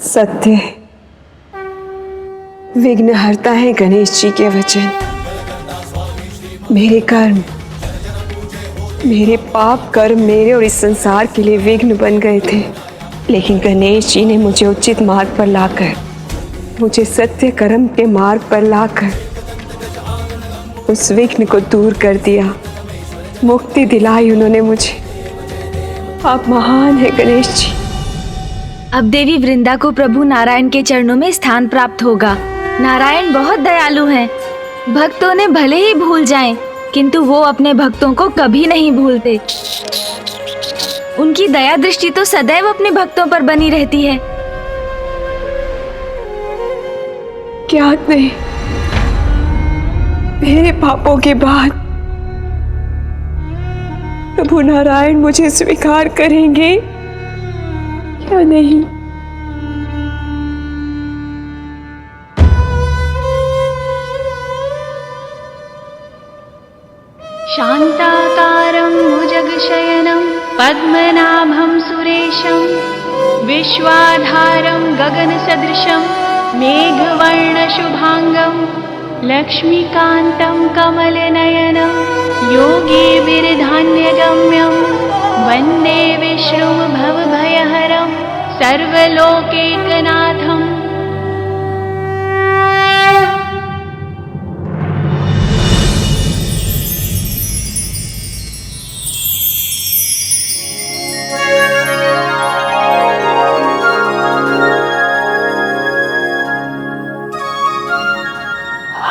सत्य विघ्न हरता है गणेश जी के वचन। मेरे कर्म, मेरे पाप कर्म मेरे और इस संसार के लिए विघ्न बन गए थे, लेकिन गणेश जी ने मुझे उचित मार्ग पर लाकर, मुझे सत्य कर्म के मार्ग पर लाकर उस विघ्न को दूर कर दिया, मुक्ति दिलाई उन्होंने मुझे। आप महान है गणेश जी। अब देवी वृंदा को प्रभु नारायण के चरणों में स्थान प्राप्त होगा। नारायण बहुत दयालु हैं। भक्त उन्हें भले ही भूल जाएं, किंतु वो अपने भक्तों को कभी नहीं भूलते। उनकी दया दृष्टि तो सदैव अपने भक्तों पर बनी रहती है। ज्ञात नहीं मेरे पापों के बाद प्रभु नारायण मुझे स्वीकार करेंगे या नहीं। शान्ताकारं भुजगशयनं पद्मनाभं सुरेशं विश्वाधारं गगनसदृशं मेघवर्णशुभांगं लक्ष्मीकान्तं कमलनयनं योगिभिर्धान्यगम्यं वन्दे विष्णुं भवभयहरं सर्वलोकैकनाथम्।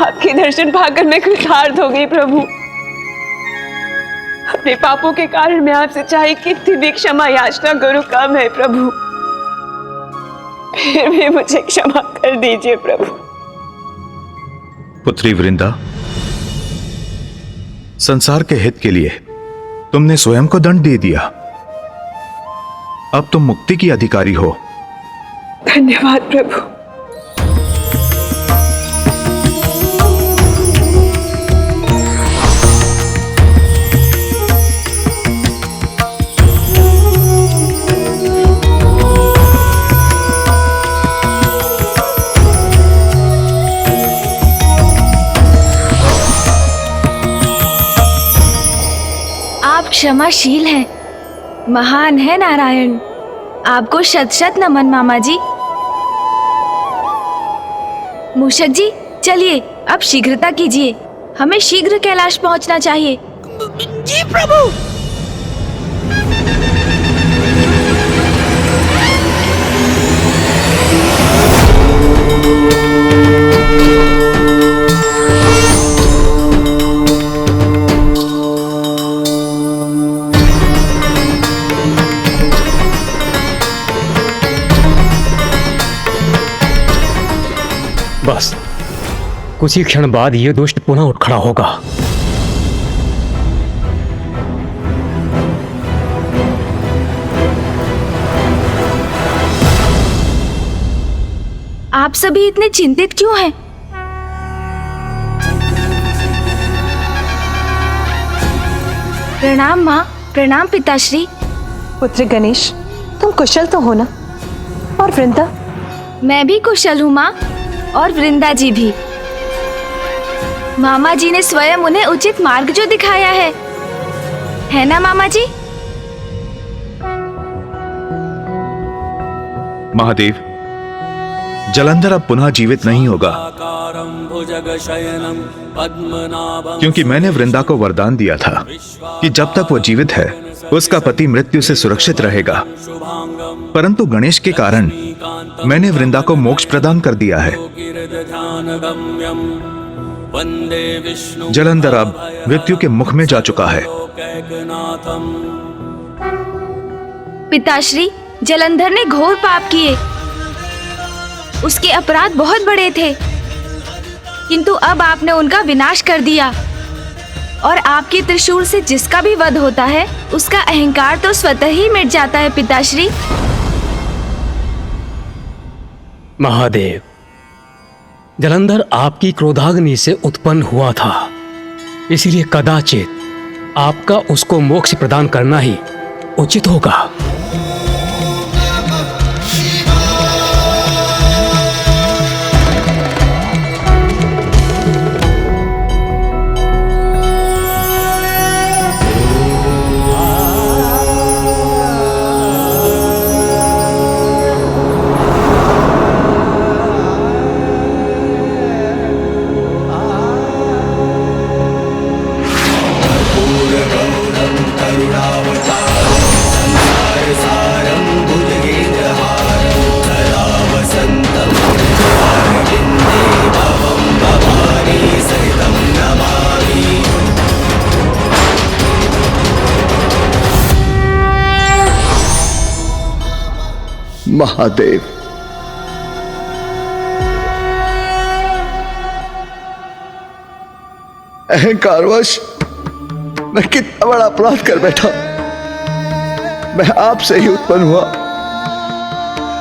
आपके दर्शन पाकर मैं कृतार्थ हो गई प्रभु। अपने पापों के कारण मैं आपसे चाहे कितनी भी क्षमा याचना करूं कम है प्रभु, फिर भी मुझे क्षमा कर दीजिए प्रभु। पुत्री वृंदा, संसार के हित के लिए तुमने स्वयं को दंड दे दिया। अब तुम मुक्ति की अधिकारी हो। धन्यवाद प्रभु। क्षमाशील है, महान है नारायण। आपको शत शत नमन मामा जी। मूषक जी चलिए अब शीघ्रता कीजिए, हमें शीघ्र कैलाश पहुंचना चाहिए। जी प्रभु। बस कुछ ही क्षण बाद ये दुष्ट पुनः उठ खड़ा होगा। आप सभी इतने चिंतित क्यों हैं? प्रणाम माँ, प्रणाम पिताश्री। पुत्र गणेश, तुम कुशल तो हो ना? और वृंदा? मैं भी कुशल हूँ माँ, और वृंदा जी भी। मामा जी ने स्वयं उन्हें उचित मार्ग जो दिखाया है ना मामा जी? महादेव, जलंधर अब पुनः जीवित नहीं होगा, क्योंकि मैंने वृंदा को वरदान दिया था कि जब तक वो जीवित है उसका पति मृत्यु से सुरक्षित रहेगा। परंतु गणेश के कारण मैंने वृंदा को मोक्ष प्रदान कर दिया है। जलंधर अब मृत्यु के मुख में जा चुका है। पिताश्री, जलंधर ने घोर पाप किए। उसके अपराध बहुत बड़े थे, किंतु अब आपने उनका विनाश कर दिया। और आपके त्रिशूल से जिसका भी वध होता है उसका अहंकार तो स्वतः ही मिट जाता है पिताश्री। महादेव, जलंधर आपकी क्रोधाग्नि से उत्पन्न हुआ था, इसलिए कदाचित आपका उसको मोक्ष प्रदान करना ही उचित होगा। महादेव, अहंकारवश मैं कितना बड़ा अपराध कर बैठा। मैं आपसे ही उत्पन्न हुआ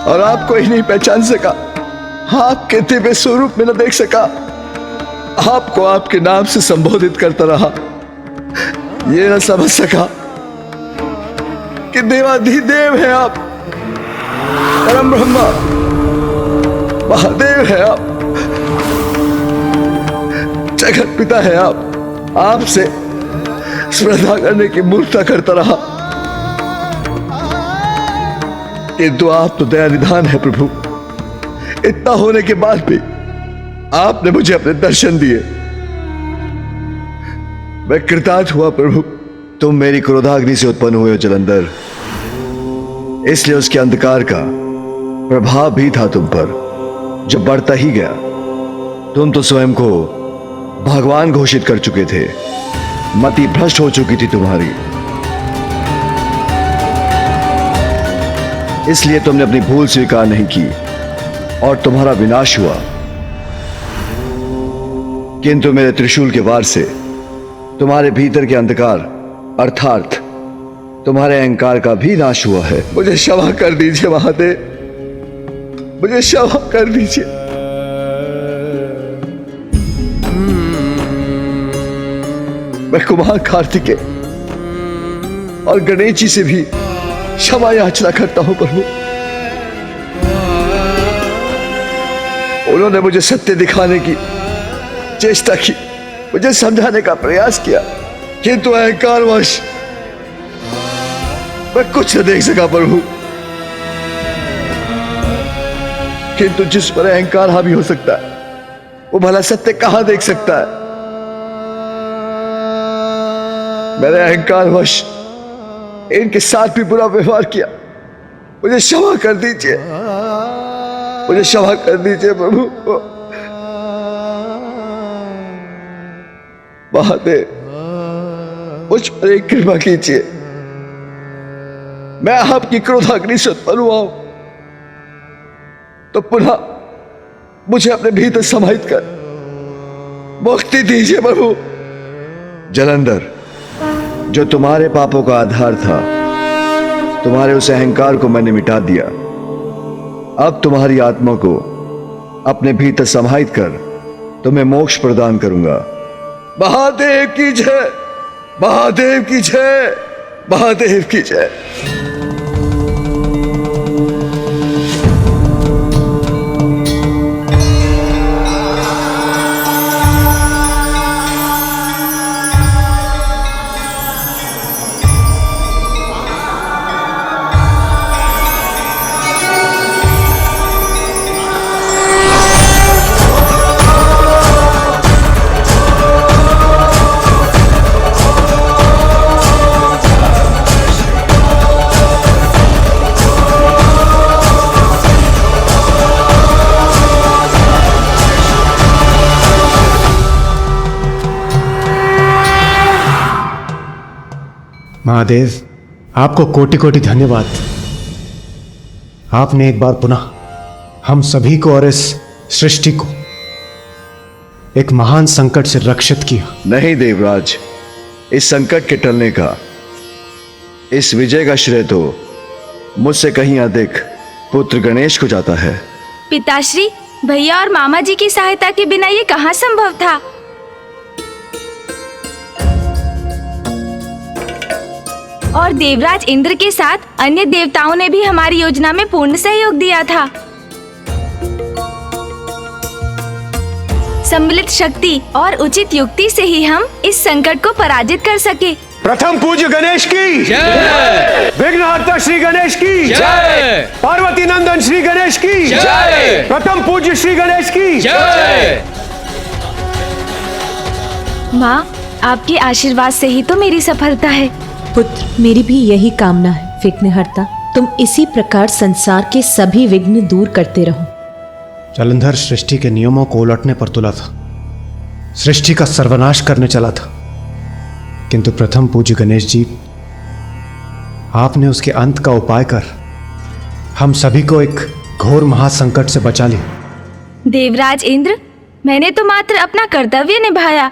और आपको ही नहीं पहचान सका, आपके दिव्य स्वरूप में न देख सका, आपको आपके नाम से संबोधित करता रहा, ये न समझ सका कि देवाधिदेव है आप, परम ब्रह्मा महादेव है आप, जगत पिता है आप। आपसे स्पर्धा करने की मूर्खता करता रहा, किंतु आप तो दया निधान है प्रभु। इतना होने के बाद भी आपने मुझे अपने दर्शन दिए, मैं कृतार्थ हुआ प्रभु। तुम मेरी क्रोधाग्नि से उत्पन्न हुए हो जलंधर, इसलिए उसके अंधकार का प्रभाव भी था तुम पर, जो बढ़ता ही गया। तुम तो स्वयं को भगवान घोषित कर चुके थे, मति भ्रष्ट हो चुकी थी तुम्हारी, इसलिए तुमने अपनी भूल स्वीकार नहीं की और तुम्हारा विनाश हुआ। किंतु मेरे त्रिशूल के वार से तुम्हारे भीतर के अंधकार अर्थात तुम्हारे अहंकार का भी नाश हुआ है। मुझे क्षमा कर दीजिए महादेव, मुझे क्षमा कर दीजिए। मैं कुमार कार्तिकेय और गणेश जी से भी क्षमा याचना करता हूं प्रभु। उन्होंने मुझे सत्य दिखाने की चेष्टा की, मुझे समझाने का प्रयास किया, किंतु अहंकारवश मैं कुछ न देख सका प्रभु। किंतु जिस पर अहंकार हावी हो सकता है, वो भला सत्य कहां देख सकता है। मैंने अहंकारवश इनके साथ भी बुरा व्यवहार किया, मुझे क्षमा कर दीजिए, मुझे क्षमा कर दीजिए प्रभु। महादेव, मुझ पर एक कृपा कीजिए, मैं आपकी क्रोधाग्नि से उत्पन्न हुआ हूं, तो पुनः मुझे अपने भीतर समाहित कर मुक्ति दीजिए प्रभु। जलंधर, जो तुम्हारे पापों का आधार था, तुम्हारे उस अहंकार को मैंने मिटा दिया। अब तुम्हारी आत्मा को अपने भीतर समाहित कर तुम्हें मोक्ष प्रदान करूंगा। महादेव की जय, महादेव की जय, महादेव की जय। महादेव, आपको कोटि कोटि धन्यवाद। आपने एक बार पुनः हम सभी को और इस सृष्टि को एक महान संकट से रक्षित किया। नहीं देवराज, इस संकट के टलने का, इस विजय का श्रेय तो मुझसे कहीं अधिक पुत्र गणेश को जाता है। पिताश्री, भैया और मामा जी की सहायता के बिना ये कहाँ संभव था? और देवराज इंद्र के साथ अन्य देवताओं ने भी हमारी योजना में पूर्ण सहयोग दिया था। सम्मिलित शक्ति और उचित युक्ति से ही हम इस संकट को पराजित कर सके। प्रथम पूज्य गणेश की जय, विघ्नहर्ता श्री गणेश की जय, पार्वती नंदन श्री गणेश की जय, प्रथम पूज्य श्री गणेश की जय। माँ, आपके आशीर्वाद से ही तो मेरी सफलता है। पुत्र, मेरी भी यही कामना है। विघ्नहर्ता, तुम इसी प्रकार संसार के सभी विघ्न दूर करते रहो। जलंधर सृष्टि के नियमों को उलटने पर तुला था, सृष्टि का सर्वनाश करने चला था, किंतु प्रथम पूज्य गणेश जी, आपने उसके अंत का उपाय कर हम सभी को एक घोर महासंकट से बचा लिया। देवराज इंद्र, मैंने तो मात्र अपना कर्तव्य निभाया,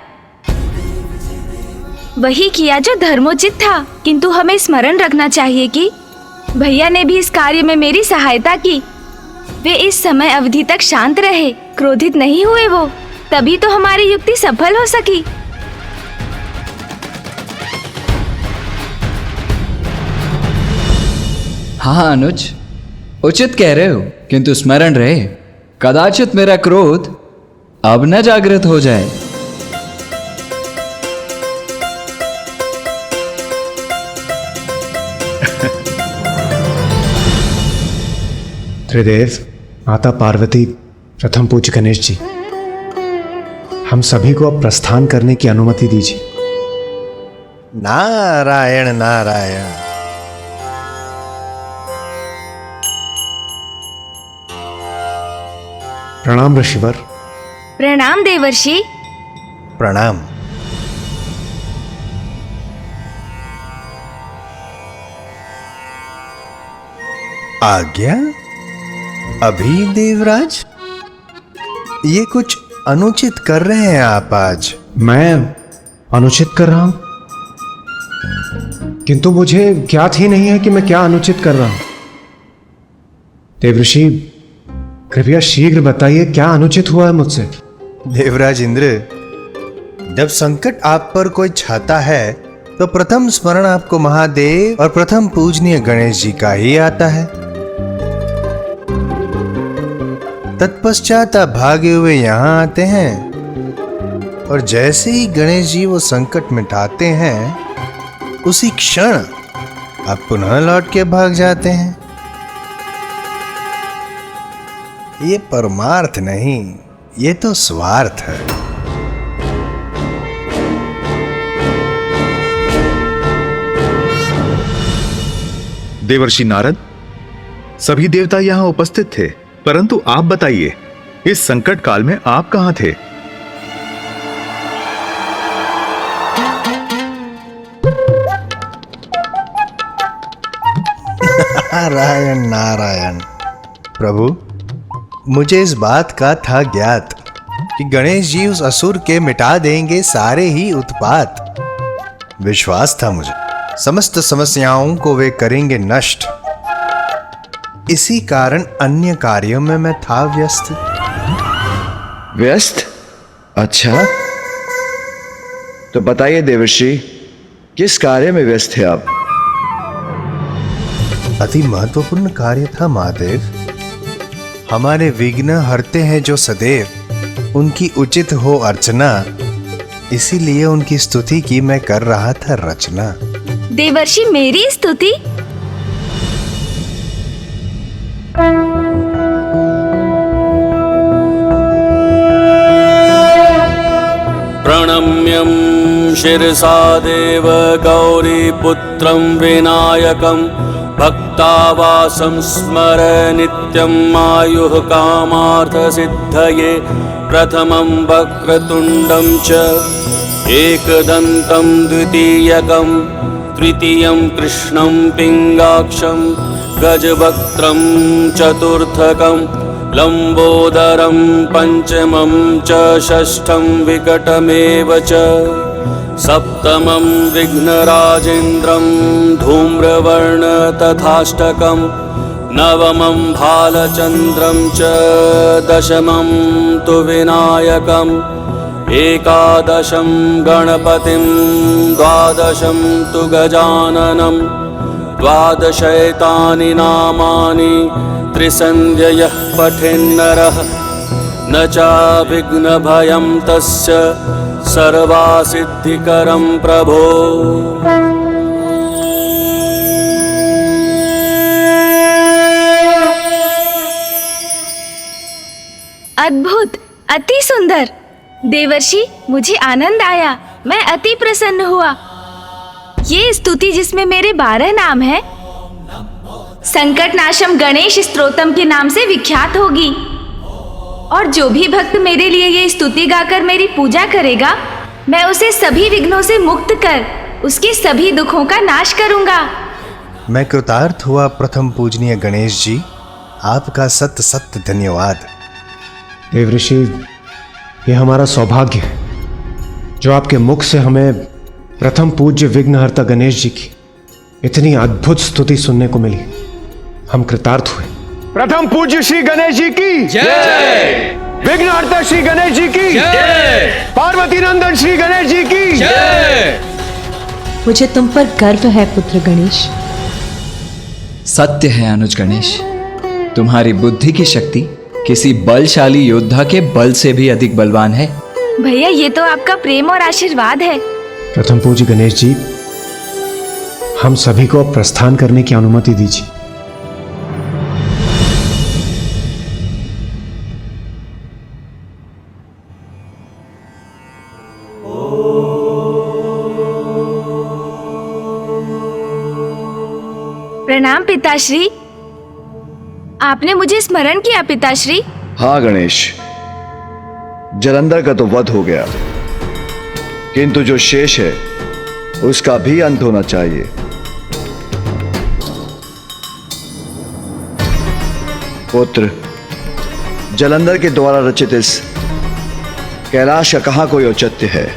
वही किया जो धर्मोचित था। किंतु हमें स्मरण रखना चाहिए कि भैया ने भी इस कार्य में मेरी सहायता की। वे इस समय अवधि तक शांत रहे, क्रोधित नहीं हुए वो, तभी तो हमारी युक्ति सफल हो सकी। हाँ अनुज, उचित कह रहे हो, किंतु स्मरण रहे, कदाचित मेरा क्रोध अब न जागृत हो जाए। त्रिदेव, माता पार्वती, प्रथम पूज्य गणेश जी, हम सभी को अब प्रस्थान करने की अनुमति दीजिए। नारायण नारायण। प्रणाम ऋषिवर। प्रणाम देवर्षि। प्रणाम। आज्ञा? अभी देवराज, ये कुछ अनुचित कर रहे हैं आप आज। मैं अनुचित कर रहा हूं, किंतु मुझे ज्ञात ही नहीं है कि मैं क्या अनुचित कर रहा हूं। देवऋषि, कृपया शीघ्र बताइए क्या अनुचित हुआ है मुझसे। देवराज इंद्र, जब संकट आप पर कोई छाता है तो प्रथम स्मरण आपको महादेव और प्रथम पूजनीय गणेश जी का ही आता है। तत्पश्चात आप भागे हुए यहाँ आते हैं और जैसे ही गणेश जी वो संकट मिटाते हैं, उसी क्षण आप पुनः लौट के भाग जाते हैं। ये परमार्थ नहीं, ये तो स्वार्थ है। देवर्षि नारद, सभी देवता यहाँ उपस्थित थे, परंतु आप बताइए, इस संकट काल में आप कहां थे? नारायण नारायण। प्रभु, मुझे इस बात का था ज्ञात कि गणेश जी उस असुर के मिटा देंगे सारे ही उत्पात। विश्वास था मुझे, समस्त समस्याओं को वे करेंगे नष्ट। इसी कारण अन्य कार्यों में मैं था व्यस्त। व्यस्त? अच्छा, तो बताइए देवर्षि, किस कार्य में व्यस्त थे आप? अति महत्वपूर्ण कार्य था महादेव। हमारे विघ्न हरते हैं जो सदैव, उनकी उचित हो अर्चना, इसीलिए उनकी स्तुति की मैं कर रहा था रचना। देवर्षि, मेरी स्तुति? प्रणम्यं शिरसा देव गौरीपुत्रं विनायकं भक्तावासं स्मर नित्यम् आयुः कामार्थसिद्धये। प्रथमं वक्रतुण्डं च एकदन्तं द्वितीयकं तृतीयं कृष्णं पिङ्गाक्षं गजवक्त्रं चतुर्थकं लंबोदरं पंचमं च षष्ठं विकटमेव च सप्तमं विघ्नराजेन्द्रं धूम्रवर्ण तथाष्टकं नवमं भालचन्द्रं च दशमं तु विनायकम् एकादशं गणपतिं द्वादशं तु गजाननं द्वादशैतानि नामानि त्रिसन्ध्ययः पठेन्नरः न चाविघ्नभयं तस्य सर्वासिद्धिकरं प्रभो। अद्भुत, अति सुंदर। देवर्षि, मुझे आनंद आया, मैं अति प्रसन्न हुआ। ये स्तुति जिसमें मेरे 12 नाम हैं, संकटनाशम गणेश स्तोत्रम के नाम से विख्यात होगी। और जो भी भक्त मेरे लिए ये स्तुति गाकर मेरी पूजा करेगा, मैं उसे सभी विघ्नों से मुक्त कर उसके सभी दुखों का नाश करूंगा। मैं कृतार्थ हुआ प्रथम पूजनीय गणेश जी। आपका सत्य सत्य धन्यवाद। देवऋषि, ये हमारा सौभाग्य है जो आपके मुख से हमें प्रथम पूज्य विघ्नहर्ता गणेश जी की इतनी अद्भुत स्तुति सुनने को मिली। हम कृतार्थ हुए। प्रथम पूज्य श्री गणेश जी की जय, विघ्नहर्ता श्री गणेश जी की जय, पार्वती नंदन श्री गणेश जी की जय। मुझे तुम पर गर्व है पुत्र गणेश। सत्य है अनुज गणेश, तुम्हारी बुद्धि की शक्ति किसी बलशाली योद्धा के बल से भी अधिक बलवान है। भैया, ये तो आपका प्रेम और आशीर्वाद है। प्रथम पूज्य गणेश जी, हम सभी को अब प्रस्थान करने की अनुमति दीजिए। प्रणाम पिताश्री। आपने मुझे स्मरण किया पिताश्री। हाँ गणेश, जलंधर का तो वध हो गया, किंतु जो शेष है उसका भी अंत होना चाहिए। पुत्र, जलंधर के द्वारा रचित इस कैलाश का कहां कोई औचित्य है?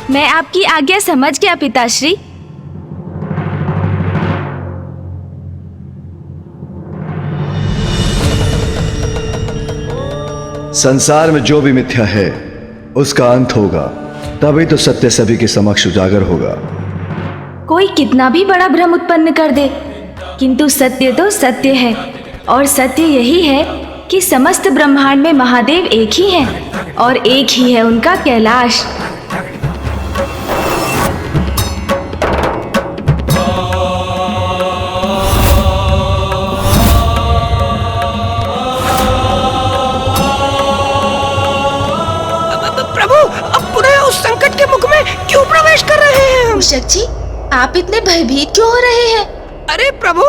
मैं आपकी आज्ञा समझ गया पिताश्री। संसार में जो भी मिथ्या है उसका अंत होगा, तभी तो सत्य सभी के समक्ष उजागर होगा। कोई कितना भी बड़ा भ्रम उत्पन्न कर दे, किंतु सत्य तो सत्य है, और सत्य यही है कि समस्त ब्रह्मांड में महादेव एक ही हैं, और एक ही है उनका कैलाश। मूषक जी, आप इतने भयभीत क्यों हो रहे हैं? अरे प्रभु,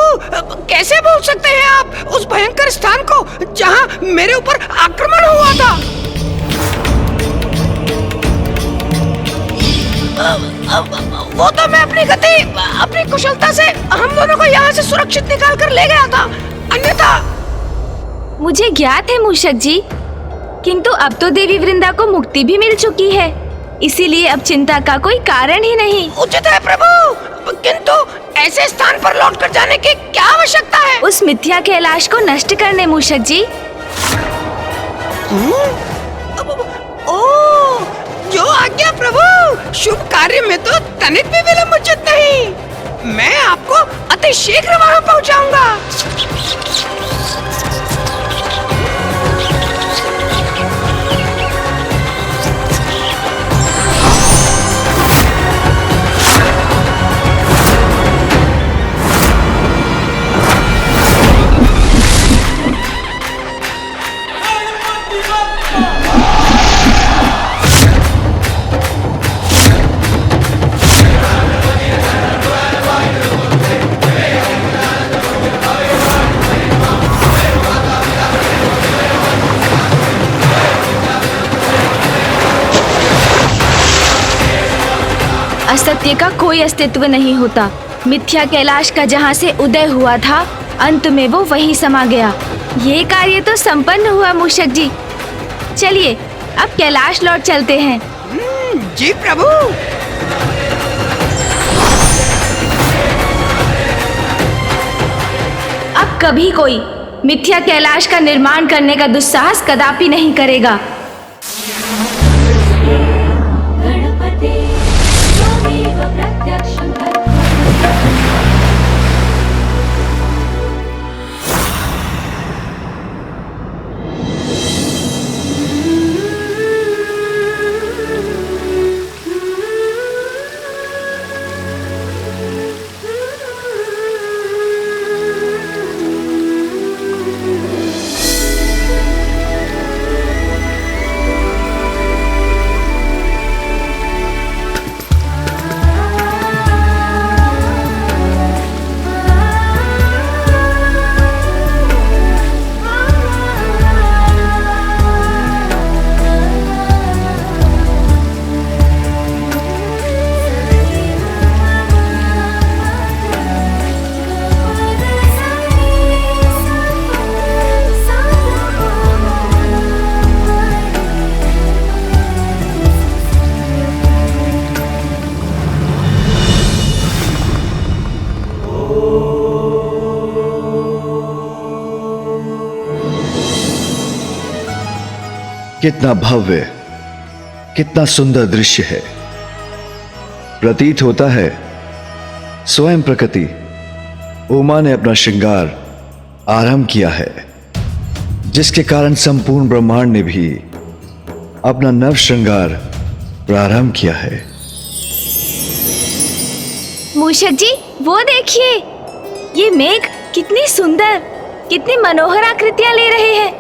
कैसे बोल सकते हैं आप उस भयंकर स्थान को जहां मेरे ऊपर आक्रमण हुआ था? वो तो मैं अपनी गति, अपनी कुशलता से हम दोनों को यहाँ से सुरक्षित निकाल कर ले गया था, अन्यथा। मुझे ज्ञात है मूषक जी, किंतु अब तो देवी वृंदा को मुक्ति भी मिल चुकी है, इसीलिए अब चिंता का कोई कारण ही नहीं। उचित है प्रभु, किंतु ऐसे स्थान पर लौटकर जाने की क्या आवश्यकता है? उस मिथ्या कैलाश को नष्ट करने मूषक जी। ओ, जो आज्ञा प्रभु। शुभ कार्य में तो तनिक भी विलंब उचित नहीं। मैं आपको अति शीघ्र वहां पहुंचाऊंगा। असत्य का कोई अस्तित्व नहीं होता। मिथ्या कैलाश का जहाँ से उदय हुआ था, अंत में वो वहीं समा गया। ये कार्य तो संपन्न हुआ मूषक जी। चलिए अब कैलाश लौट चलते हैं। जी प्रभु। अब कभी कोई मिथ्या कैलाश का निर्माण करने का दुस्साहस कदापि नहीं करेगा। कितना भव्य, कितना सुंदर दृश्य है। प्रतीत होता है स्वयं प्रकृति उमा ने अपना श्रृंगार आरंभ किया है, जिसके कारण संपूर्ण ब्रह्मांड ने भी अपना नव श्रृंगार प्रारंभ किया है। मूषक जी, वो देखिए, ये मेघ कितनी सुंदर, कितनी मनोहर आकृतियां ले रहे हैं।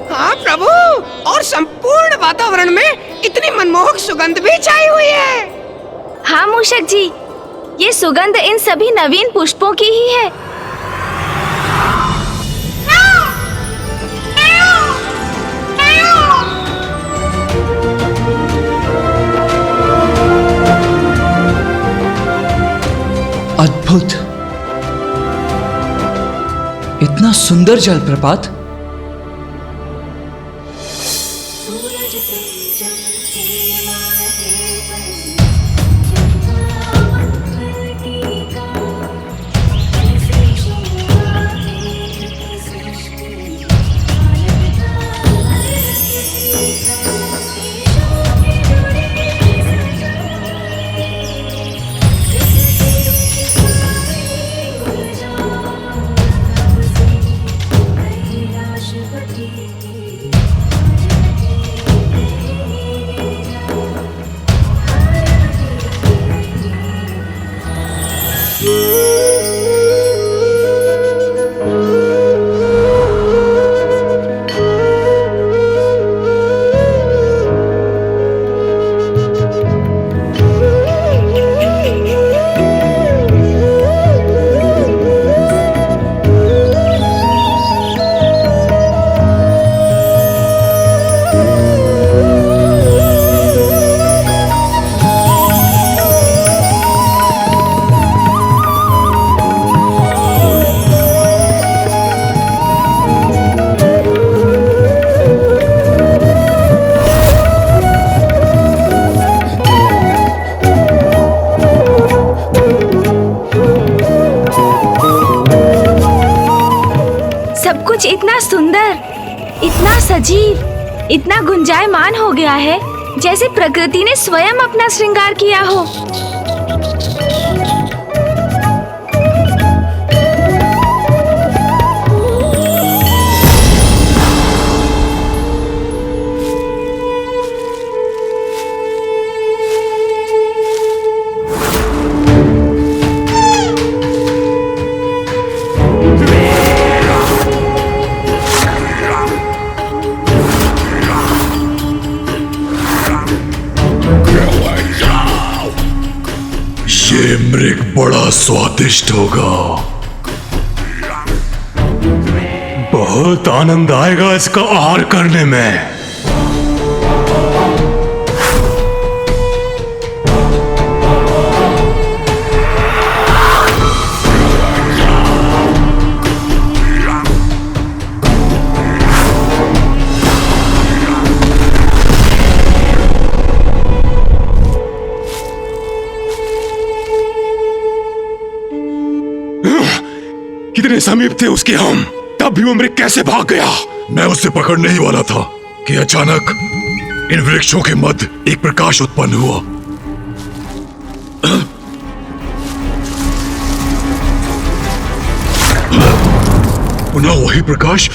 हाँ प्रभु, और संपूर्ण वातावरण में इतनी मनमोहक सुगंध भी छाई हुई है। हाँ मूषक जी, ये सुगंध इन सभी नवीन पुष्पों की ही है। अद्भुत, इतना सुंदर जलप्रपात। इतना सुंदर, इतना सजीव, इतना गुंजायमान हो गया है जैसे प्रकृति ने स्वयं अपना श्रृंगार किया हो। ये मृग बड़ा स्वादिष्ट होगा। बहुत आनंद आएगा इसका आहार करने में। कितने समीप थे उसके हम, तब भी वो मृग कैसे भाग गया? मैं उसे पकड़ने ही वाला था कि अचानक इन वृक्षों के मध्य एक प्रकाश उत्पन्न हुआ। पुनः वही प्रकाश।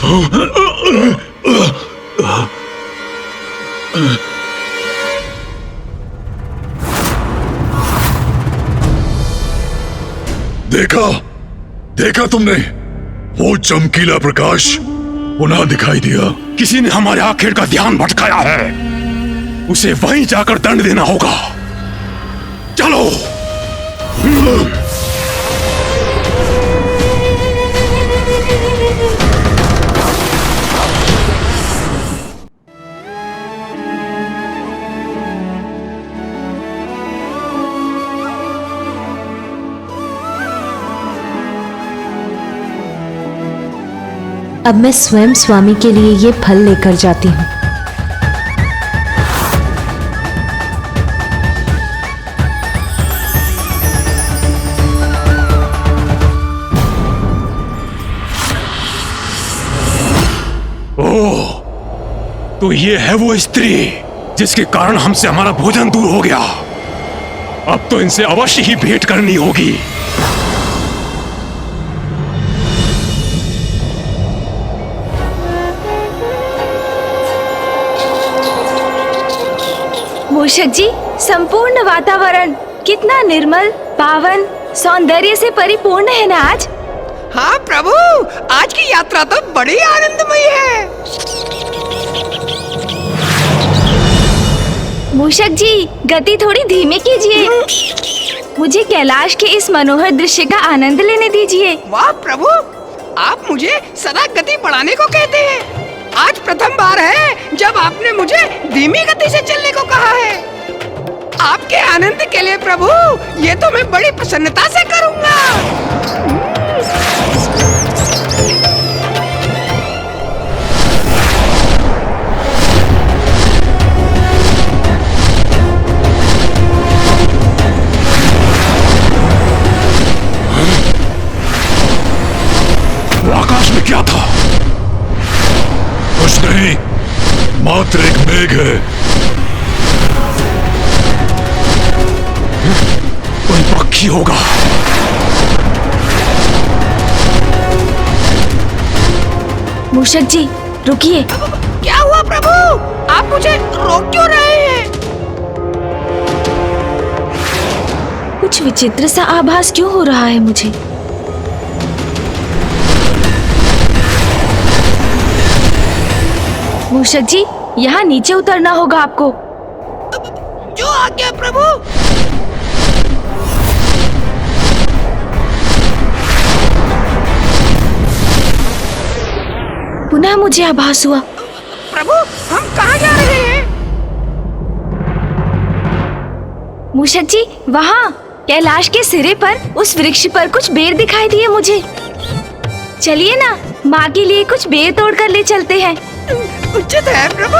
देखा तुमने? वो चमकीला प्रकाश पुनः दिखाई दिया। किसी ने हमारे आखिर का ध्यान भटकाया है, उसे वहीं जाकर दंड देना होगा। चलो। अब मैं स्वयं स्वामी के लिए ये फल लेकर जाती हूँ। तो ये है वो स्त्री जिसके कारण हमसे हमारा भोजन दूर हो गया। अब तो इनसे अवश्य ही भेंट करनी होगी। मूषक जी, संपूर्ण वातावरण कितना निर्मल, पावन, सौंदर्य से परिपूर्ण है ना आज। हाँ प्रभु, आज की यात्रा तो बड़ी आनंदमयी है। मूषक जी, गति थोड़ी धीमी कीजिए। मुझे कैलाश के इस मनोहर दृश्य का आनंद लेने दीजिए। वाह प्रभु, आप मुझे सदा गति बढ़ाने को कहते हैं। आज प्रथम बार है जब आपने मुझे धीमी गति से चलने को कहा है। आपके आनंद के लिए प्रभु, ये तो मैं बड़ी प्रसन्नता से करूंगा। आकाश में क्या था? कुछ नहीं, मात्र एक मेघ है। कोई पक्षी होगा। मूषक जी, रुकिए। क्या हुआ प्रभु? आप मुझे रोक क्यों रहे हैं? कुछ विचित्र सा आभास क्यों हो रहा है मुझे? मूषक जी, यहाँ नीचे उतरना होगा आपको। जो आज्ञा प्रभु। पुनः मुझे आभास हुआ। प्रभु, हम कहाँ जा रहे हैं? मूषक जी, वहाँ कैलाश के सिरे पर उस वृक्ष पर कुछ बेर दिखाई दिए मुझे। चलिए ना, माँ के लिए कुछ बेर तोड़ कर ले चलते हैं। उचित है प्रभु।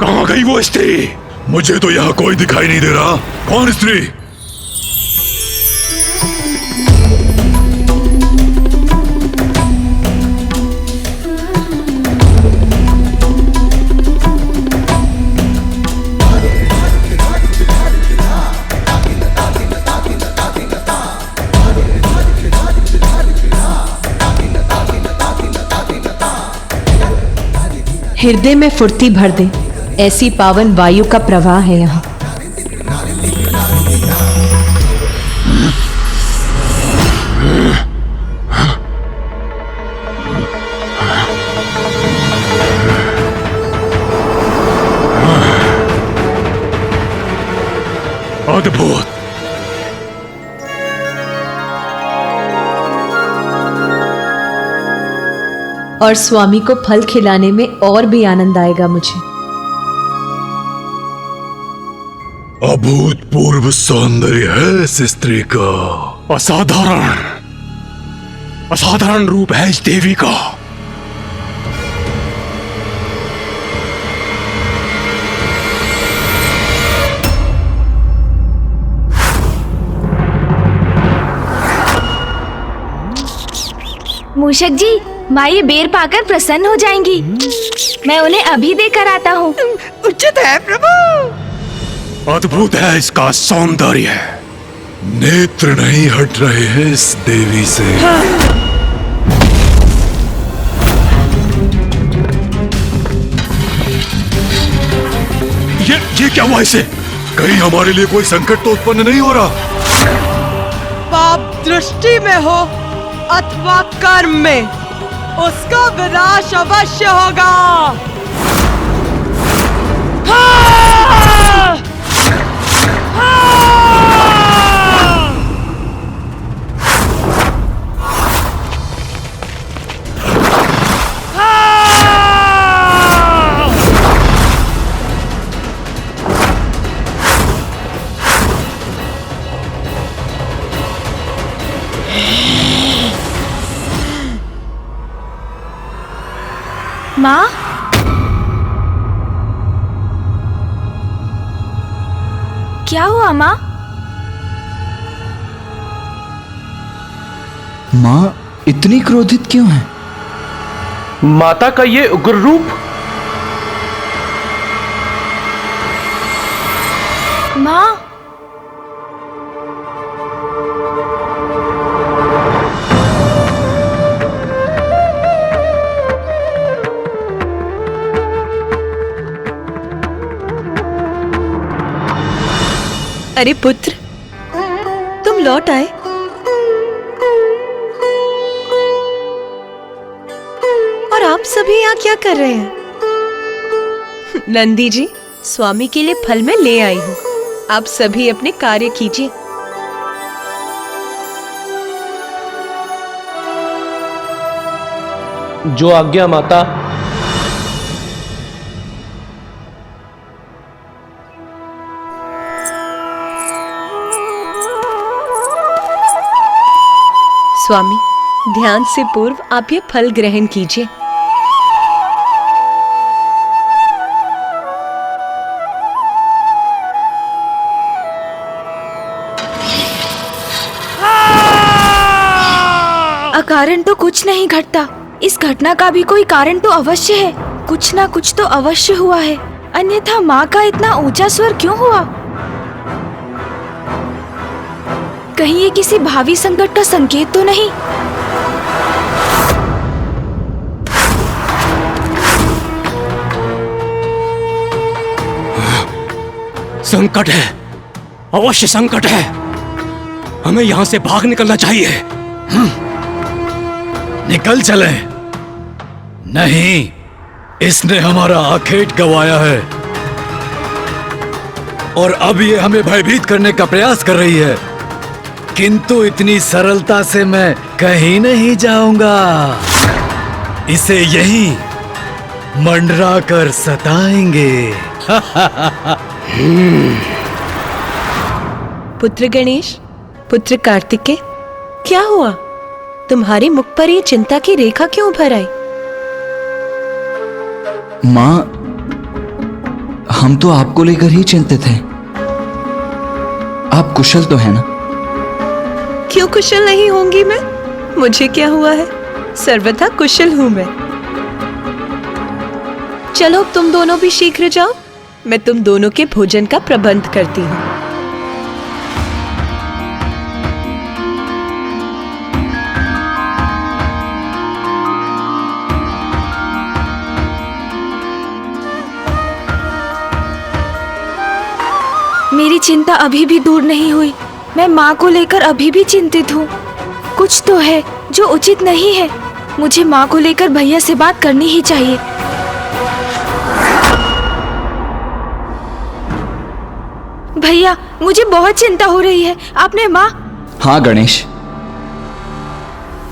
कहाँ गई वो स्त्री? मुझे तो यहाँ कोई दिखाई नहीं दे रहा। कौन स्त्री? हृदय में फुर्ती भर दे, ऐसी पावन वायु का प्रवाह है यहाँ। अद्भुत। और स्वामी को फल खिलाने में और भी आनंद आएगा मुझे। अभूतपूर्व सौंदर्य है इस स्त्री का। असाधारण असाधारण रूप है इस देवी का। मूषक जी, माँ ये बेर पाकर प्रसन्न हो जाएंगी। मैं उन्हें अभी देकर आता हूँ। उचित है प्रभु। अद्भुत है इसका सौंदर्य। नेत्र नहीं हट रहे हैं इस देवी से। ये क्या हुआ इसे? कहीं हमारे लिए कोई संकट तो उत्पन्न नहीं हो रहा? पाप दृष्टि में हो अथवा कर्म में, उसका विनाश अवश्य होगा। माँ, क्या हुआ माँ? माँ इतनी क्रोधित क्यों है? माता का ये उग्र रूप। माँ, अरे पुत्र, तुम लौट आए। और आप सभी यहाँ क्या कर रहे हैं? नंदी जी, स्वामी के लिए फल मैं ले आई हूँ। आप सभी अपने कार्य कीजिए। जो आज्ञा माता। स्वामी, ध्यान से पूर्व आप ये फल ग्रहण कीजिए। अकारण तो कुछ नहीं घटता। इस घटना का भी कोई कारण तो अवश्य है। कुछ ना कुछ तो अवश्य हुआ है, अन्यथा माँ का इतना ऊंचा स्वर क्यों हुआ? कहीं ये किसी भावी संकट का संकेत तो नहीं? संकट है, अवश्य संकट है। हमें यहां से भाग निकलना चाहिए। निकल चले। नहीं, इसने हमारा आखेट गंवाया है और अब ये हमें भयभीत करने का प्रयास कर रही है, किंतु इतनी सरलता से मैं कहीं नहीं जाऊंगा। इसे यहीं मंडरा कर सताएंगे। पुत्र गणेश, पुत्र कार्तिकेय, क्या हुआ? तुम्हारी मुख पर ये चिंता की रेखा क्यों उभर आई? माँ, हम तो आपको लेकर ही चिंतित हैं। आप कुशल तो है ना? क्यों कुशल नहीं होंगी मैं? मुझे क्या हुआ है? सर्वथा कुशल हूं मैं। चलो अब तुम दोनों भी शीघ्र जाओ, मैं तुम दोनों के भोजन का प्रबंध करती हूँ। मेरी चिंता अभी भी दूर नहीं हुई। मैं माँ को लेकर अभी भी चिंतित हूँ। कुछ तो है जो उचित नहीं है। मुझे माँ को लेकर भैया से बात करनी ही चाहिए। भैया, मुझे बहुत चिंता हो रही है। आपने माँ? हाँ गणेश,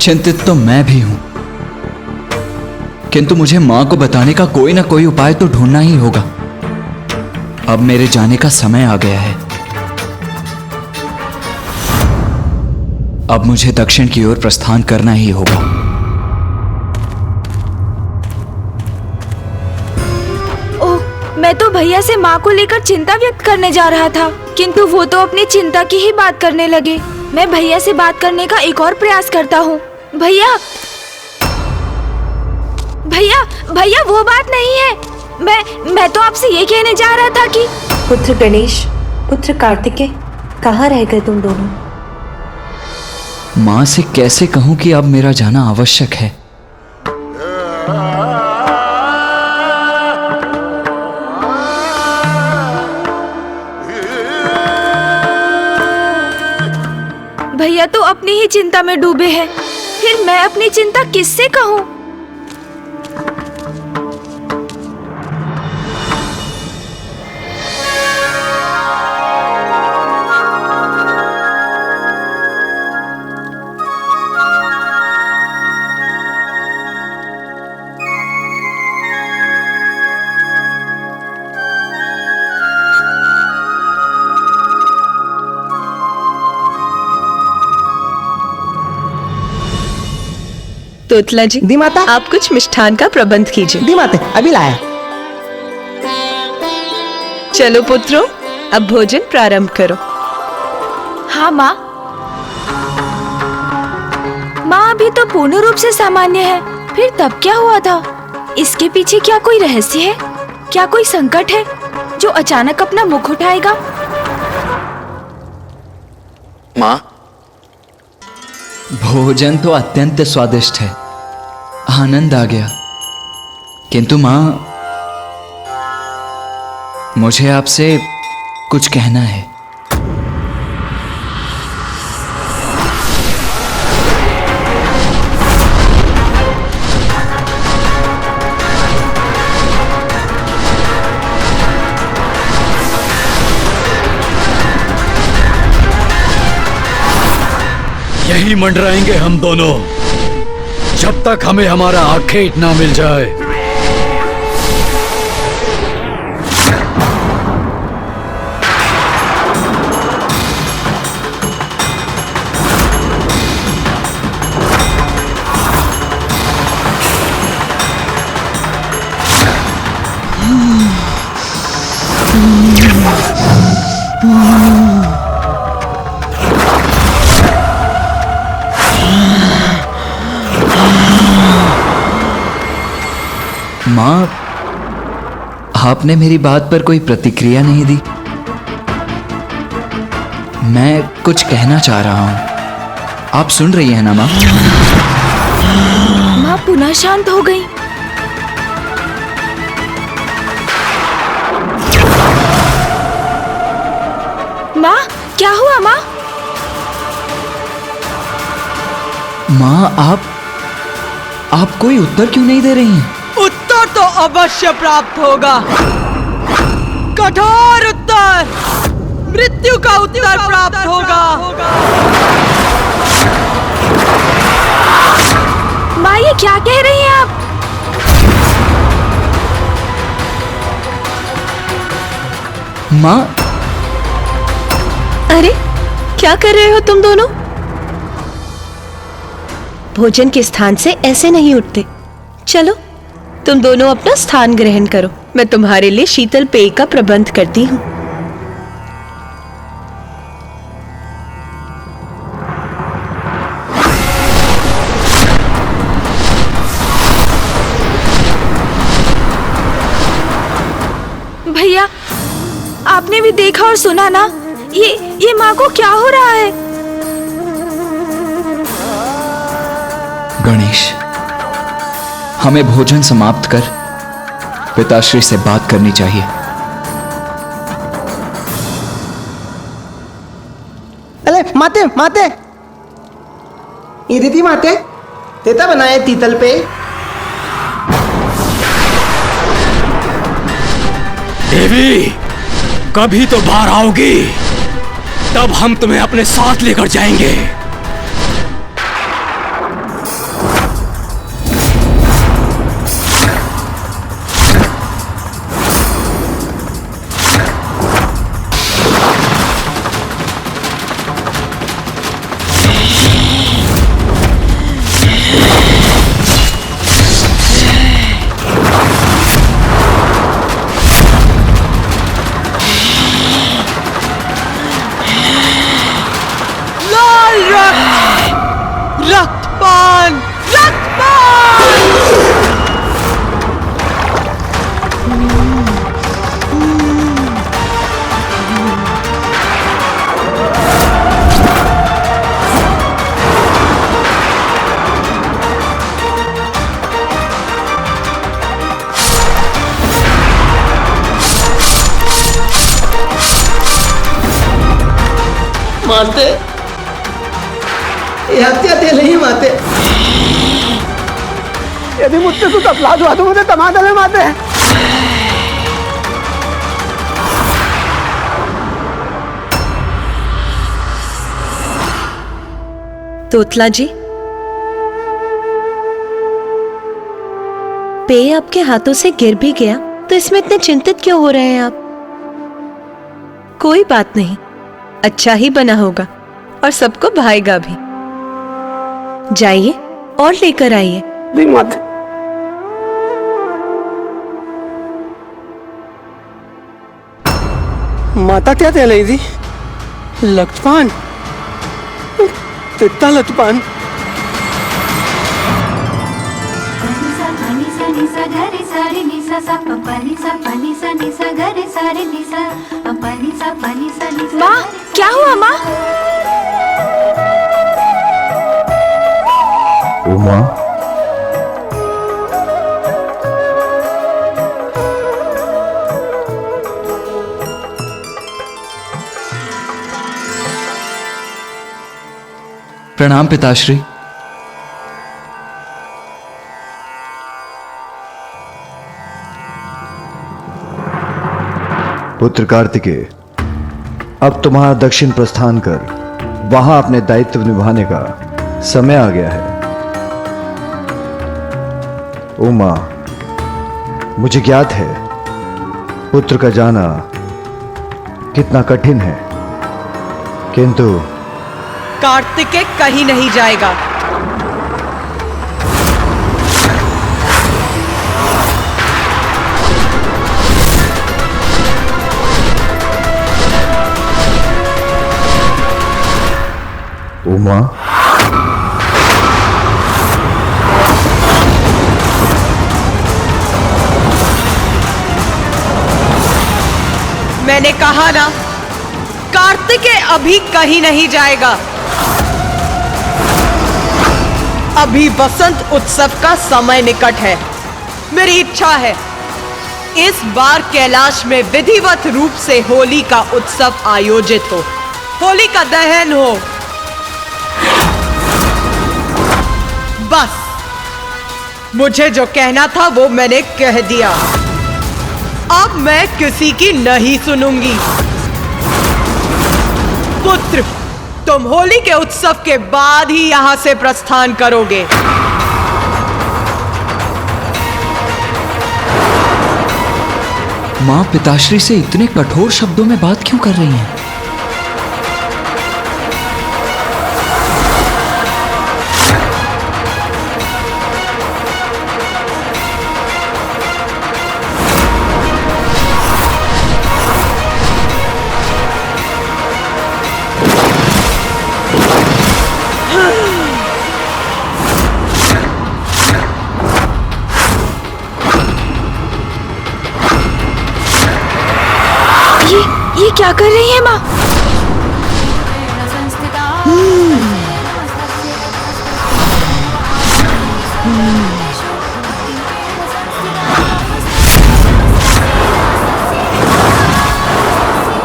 चिंतित तो मैं भी हूं, किंतु मुझे माँ को बताने का कोई ना कोई उपाय तो ढूंढना ही होगा। अब मेरे जाने का समय आ गया है। अब मुझे दक्षिण की ओर प्रस्थान करना ही होगा। ओह, मैं तो भैया से माँ को लेकर चिंता व्यक्त करने जा रहा था, किंतु वो तो अपनी चिंता की ही बात करने लगे। मैं भैया से बात करने का एक और प्रयास करता हूँ। भैया, भैया, भैया, वो बात नहीं है। मैं तो आपसे ये कहने जा रहा था कि पुत्र गणेश, पुत्र कार्तिकेय, कहाँ रह गए तुम दोनों? माँ से कैसे कहूं कि अब मेरा जाना आवश्यक है। भैया तो अपनी ही चिंता में डूबे हैं, फिर मैं अपनी चिंता किससे कहूं? तोतला जी, दी माता, आप कुछ मिष्ठान का प्रबंध कीजिए। दी माते, अभी लाया। चलो पुत्रों, अब भोजन प्रारंभ करो। हाँ माँ। माँ अभी तो पूर्ण रूप से सामान्य है, फिर तब क्या हुआ था? इसके पीछे क्या कोई रहस्य है? क्या कोई संकट है जो अचानक अपना मुख उठाएगा? माँ, भोजन तो अत्यंत स्वादिष्ट है, आनंद आ गया। किंतु माँ, मुझे आपसे कुछ कहना है। यही मंडराएंगे हम दोनों जब तक हमें हमारा आखेट ना मिल जाए। माँ, आपने मेरी बात पर कोई प्रतिक्रिया नहीं दी। मैं कुछ कहना चाह रहा हूं, आप सुन रही हैं ना माँ? माँ पुनः शांत हो गई। माँ, क्या हुआ माँ? माँ, आप कोई उत्तर क्यों नहीं दे रही हैं? उत्तर तो अवश्य प्राप्त होगा, कठोर उत्तर, मृत्यु का उत्तर प्राप्त होगा। माँ, ये क्या कह रही हैं आप? माँ, अरे क्या कर रहे हो तुम दोनों? भोजन के स्थान से ऐसे नहीं उठते। चलो तुम दोनों अपना स्थान ग्रहण करो, मैं तुम्हारे लिए शीतल पेय का प्रबंध करती हूँ। भैया, आपने भी देखा और सुना ना, ये माँ को क्या हो रहा है? गणेश, हमें भोजन समाप्त कर पिताश्री से बात करनी चाहिए। अरे माते माते, ये दीदी माते, तेता बनाए तीतल पे। देवी, कभी तो बाहर आओगी, तब हम तुम्हें अपने साथ लेकर जाएंगे। रक्तपान, रक्तपान। माते, हत्या ते नहीं माते, यदि मुझसे कुछ अपराध हुआ तो मुझे तमाम में माते। तोतला जी, पेय आपके हाथों से गिर भी गया तो इसमें इतने चिंतित क्यों हो रहे हैं आप? कोई बात नहीं, अच्छा ही बना होगा और सबको भाएगा भी। जाइए और लेकर आइए। दी माते। माता क्या कह रही थी? लटपान, कितना लटपान। माँ, क्या हुआ माँ? उमा, प्रणाम पिताश्री। पुत्र कार्तिकेय, अब तुम्हारा दक्षिण प्रस्थान कर वहां अपने दायित्व निभाने का समय आ गया है। उमा, मुझे ज्ञात है पुत्र का जाना कितना कठिन है, किंतु कार्तिकेय कहीं नहीं जाएगा। उमा, मैंने कहा ना, कार्तिकेय अभी कहीं नहीं जाएगा। अभी बसंत उत्सव का समय निकट है। मेरी इच्छा है इस बार कैलाश में विधिवत रूप से होली का उत्सव आयोजित हो, होली का दहन हो। बस मुझे जो कहना था वो मैंने कह दिया। अब मैं किसी की नहीं सुनूंगी। पुत्र, तुम होली के उत्सव के बाद ही यहां से प्रस्थान करोगे। माँ पिताश्री से इतने कठोर शब्दों में बात क्यों कर रही हैं? ये क्या कर रही है माँ?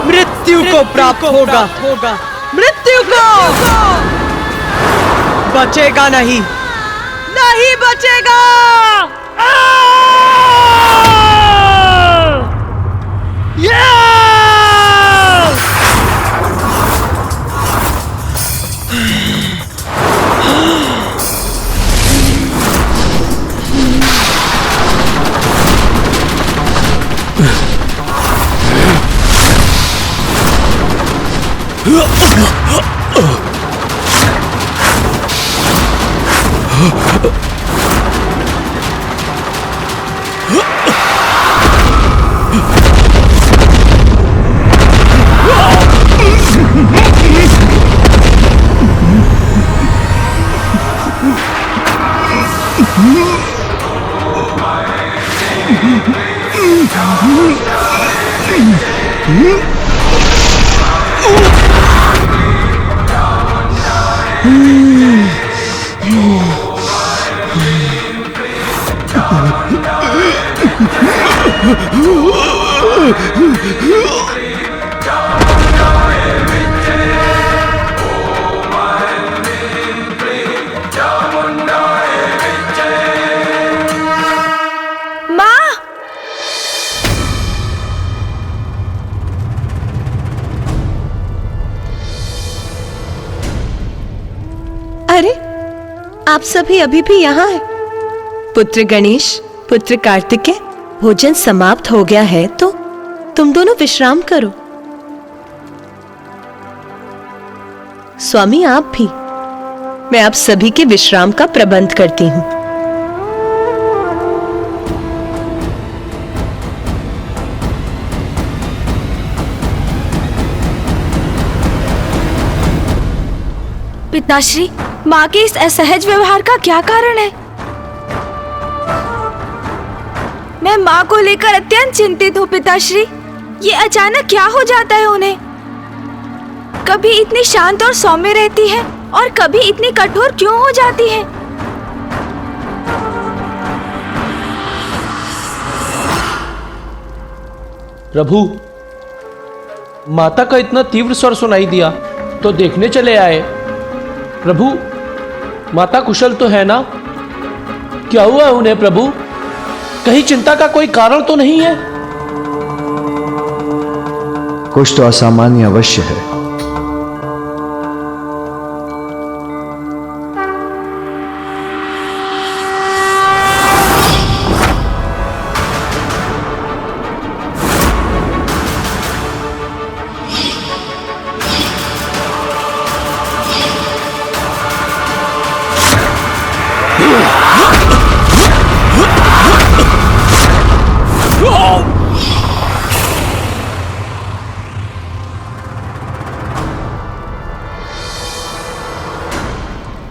मृत्यु को प्राप्त होगा, मृत्यु को बचेगा नहीं, नहीं बचेगा। अरे, आप सभी अभी भी यहाँ हैं? पुत्र गणेश, पुत्र कार्तिकेय, भोजन समाप्त हो गया है तो तुम दोनों विश्राम करो। स्वामी आप भी मैं आप सभी के विश्राम का प्रबंध करती हूँ। पिताश्री, माँ के इस असहज व्यवहार का क्या कारण है? मैं माँ को लेकर अत्यंत चिंतित हूँ पिताश्री। ये अचानक क्या हो जाता है उन्हें? कभी इतनी शांत और सौम्य रहती है और कभी इतनी कठोर क्यों हो जाती है? प्रभु, माता का इतना तीव्र स्वर सुनाई दिया तो देखने चले आए। प्रभु, माता कुशल तो है ना? क्या हुआ उन्हें प्रभु? कहीं चिंता का कोई कारण तो नहीं है? कुछ तो असामान्य अवश्य है।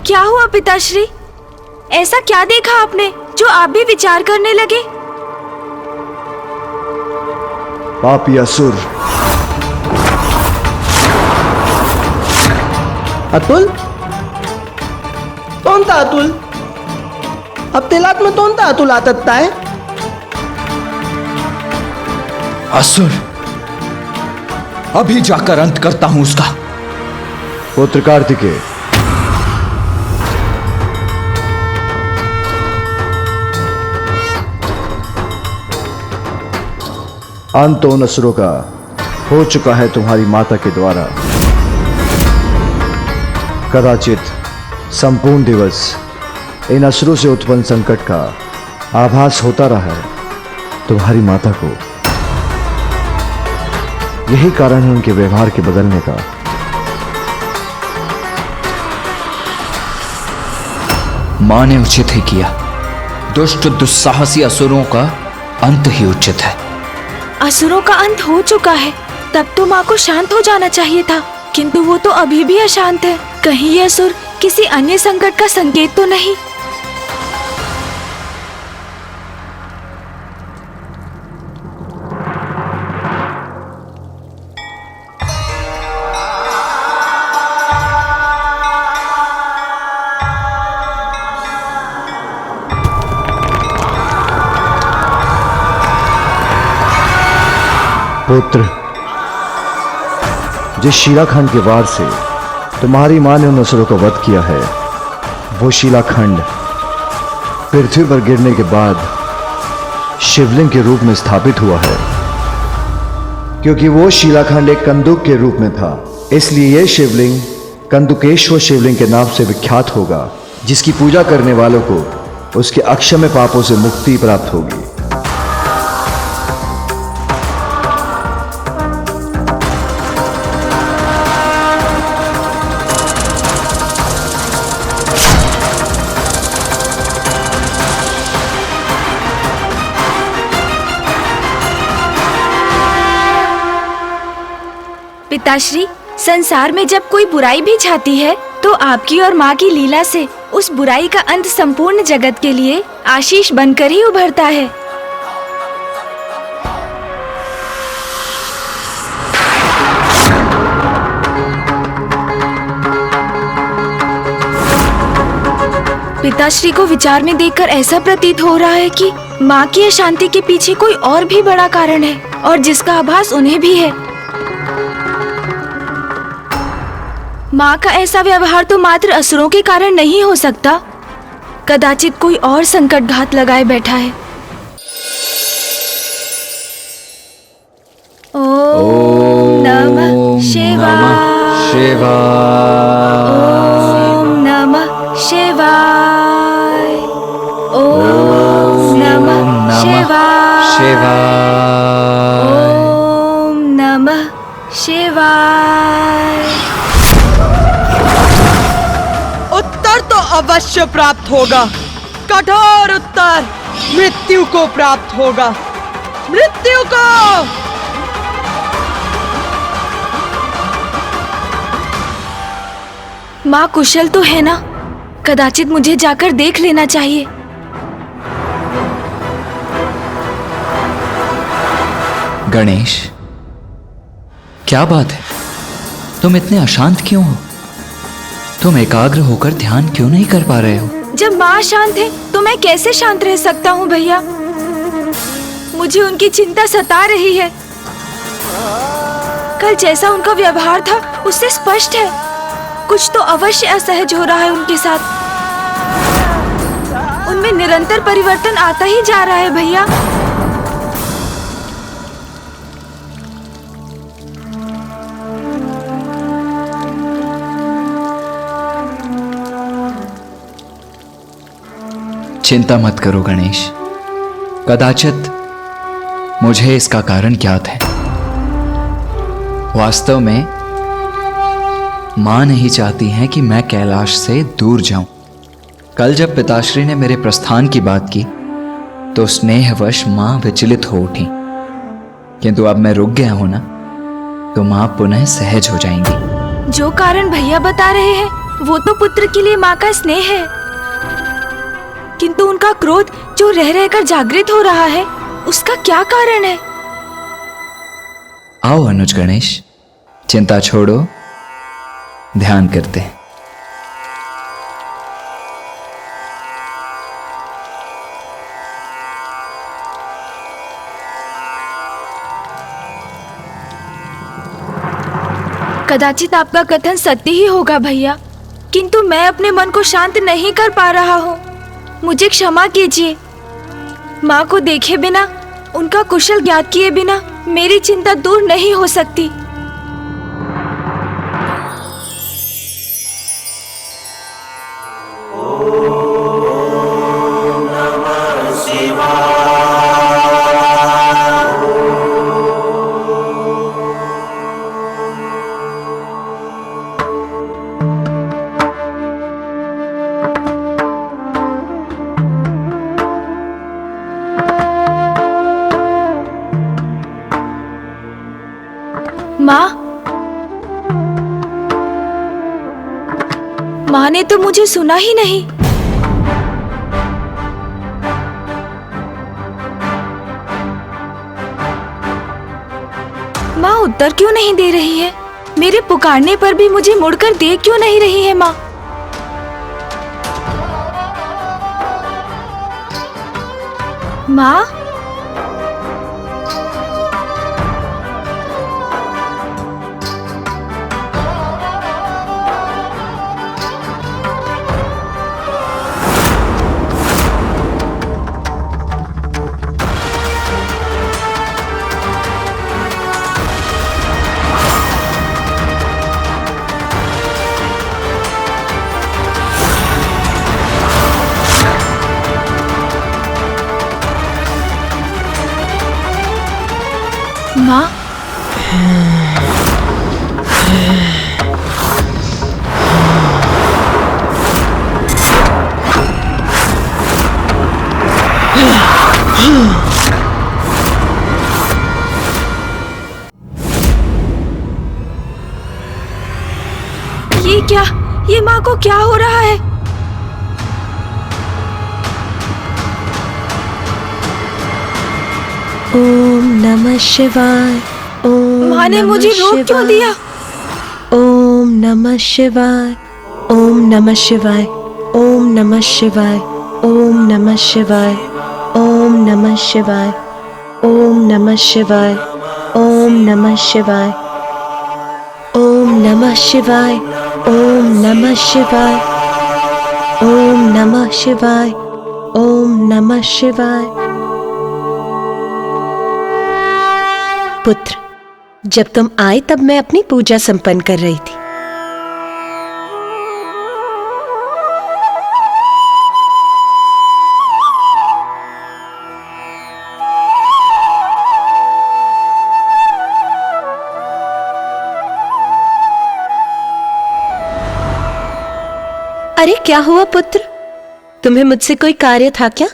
क्या हुआ पिताश्री? ऐसा क्या देखा आपने जो आप भी विचार करने लगे? पापी असुर। अतुल? कोणता अतुल? अब तेलात में कोणता अतुल आतत्ता है? असुर, अभी जाकर अंत करता हूं उसका। पुत्र कार्तिकेय, अंत उन असुरों का हो चुका है तुम्हारी माता के द्वारा। कदाचित संपूर्ण दिवस इन असुरों से उत्पन्न संकट का आभास होता रहा है तुम्हारी माता को। यही कारण है उनके व्यवहार के बदलने का। मां ने उचित ही किया। दुष्ट दुस्साहसी असुरों का अंत ही उचित है। असुरों का अंत हो चुका है, तब तो माँ को शांत हो जाना चाहिए था, किंतु वो तो अभी भी अशांत है। कहीं ये असुर किसी अन्य संकट का संकेत तो नहीं? पुत्र, जिस शिलाखंड के वार से तुम्हारी मां ने उन असुरों का वध किया है, वो शिलाखंड पृथ्वी पर गिरने के बाद शिवलिंग के रूप में स्थापित हुआ है। क्योंकि वो शिलाखंड एक कंदुक के रूप में था, इसलिए यह शिवलिंग कंदुकेश्वर शिवलिंग के नाम से विख्यात होगा, जिसकी पूजा करने वालों को उसके अक्षम्य पापों से मुक्ति प्राप्त होगी। पिताश्री, संसार में जब कोई बुराई भी छाती है तो आपकी और माँ की लीला से उस बुराई का अंत संपूर्ण जगत के लिए आशीष बनकर ही उभरता है। पिताश्री को विचार में देखकर ऐसा प्रतीत हो रहा है कि माँ की अशांति के पीछे कोई और भी बड़ा कारण है, और जिसका आभास उन्हें भी है। माँ का ऐसा व्यवहार तो मात्र असुरों के कारण नहीं हो सकता। कदाचित कोई और संकट घात लगाए बैठा है। ओम नमः शिवाय। ओम नमः शिवाय। ओम नमः शिवाय। ओम नमः शिवाय। अवश्य प्राप्त होगा। कठोर उत्तर मृत्यु को प्राप्त होगा, मृत्यु को। माँ कुशल तो है ना? कदाचित मुझे जाकर देख लेना चाहिए। गणेश, क्या बात है? तुम इतने अशांत क्यों हो? तुम एकाग्र होकर ध्यान क्यों नहीं कर पा रहे हो? जब माँ शांत है तो मैं कैसे शांत रह सकता हूँ भैया? मुझे उनकी चिंता सता रही है। कल जैसा उनका व्यवहार था उससे स्पष्ट है कुछ तो अवश्य असहज हो रहा है उनके साथ। उनमें निरंतर परिवर्तन आता ही जा रहा है भैया। चिंता मत करो गणेश, कदाचित मुझे इसका कारण ज्ञात है। वास्तव में मां नहीं चाहती हैं कि मैं कैलाश से दूर जाऊं। कल जब पिताश्री ने मेरे प्रस्थान की बात की तो स्नेहवश मां विचलित हो उठी, किंतु अब मैं रुक गया हूं ना, तो मां पुनः सहज हो जाएंगी। जो कारण भैया बता रहे हैं वो तो पुत्र के लिए माँ का स्नेह है, किंतु उनका क्रोध जो रह रहकर जागृत हो रहा है उसका क्या कारण है? आओ अनुज गणेश, चिंता छोड़ो, ध्यान करते हैं। कदाचित आपका कथन सत्य ही होगा भैया, किंतु मैं अपने मन को शांत नहीं कर पा रहा हूँ। मुझे क्षमा कीजिए। माँ को देखे बिना, उनका कुशल ज्ञात किए बिना मेरी चिंता दूर नहीं हो सकती। माँ ने तो मुझे सुना ही नहीं। माँ उत्तर क्यों नहीं दे रही है? मेरे पुकारने पर भी मुझे मुड़कर देख क्यों नहीं रही है माँ? माँ, माँ, ये क्या? ये माँ को क्या हो रहा है? ओम नमः शिवाय। ओम माँ ने मुझे रोक क्यों दिया? ओम नमः शिवाय। ओम नमः शिवाय। ओम नमः शिवाय। ओम नमः शिवाय। ओम नमः शिवाय। ओम नमः शिवाय। ओम नमः शिवाय। ओम नमः शिवाय। ओम नमः शिवाय। ओम नमः शिवाय। ओम नमः शिवाय। पुत्र, जब तुम आए तब मैं अपनी पूजा संपन्न कर रही थी। अरे क्या हुआ पुत्र, तुम्हें मुझसे कोई कार्य था क्या?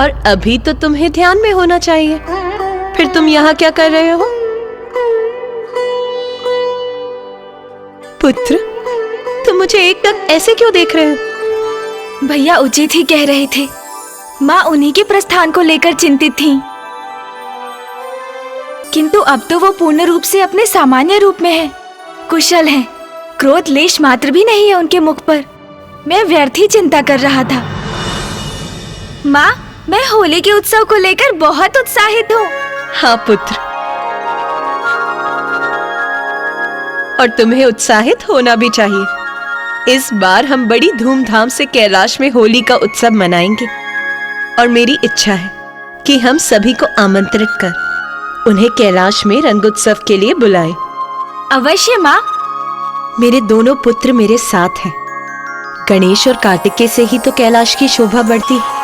और अभी तो तुम्हें ध्यान में होना चाहिए, फिर तुम यहाँ क्या कर रहे हो? पुत्र, तुम मुझे एकदम ऐसे क्यों देख रहे हो? भैया उचित ही कह रहे थे। माँ उन्हीं के प्रस्थान को लेकर चिंतित थीं। किंतु अब तो वो पूर्ण रूप से अपने सामान्य रूप में है, कुशल हैं। क्रोध लेश मात्र भी नहीं है उनके मुख पर। मैं व्यर्थ ही चिंता कर रहा था। माँ, मैं होली के उत्सव को लेकर बहुत उत्साहित हूँ। हाँ पुत्र, और तुम्हें उत्साहित होना भी चाहिए। इस बार हम बड़ी धूमधाम से कैलाश में होली का उत्सव मनाएंगे और मेरी इच्छा है कि हम सभी को आमंत्रित कर उन्हें कैलाश में रंगोत्सव के लिए बुलाएं। अवश्य माँ। मेरे दोनों पुत्र मेरे साथ हैं। गणेश और कार्तिकेय से ही तो कैलाश की शोभा बढ़ती है।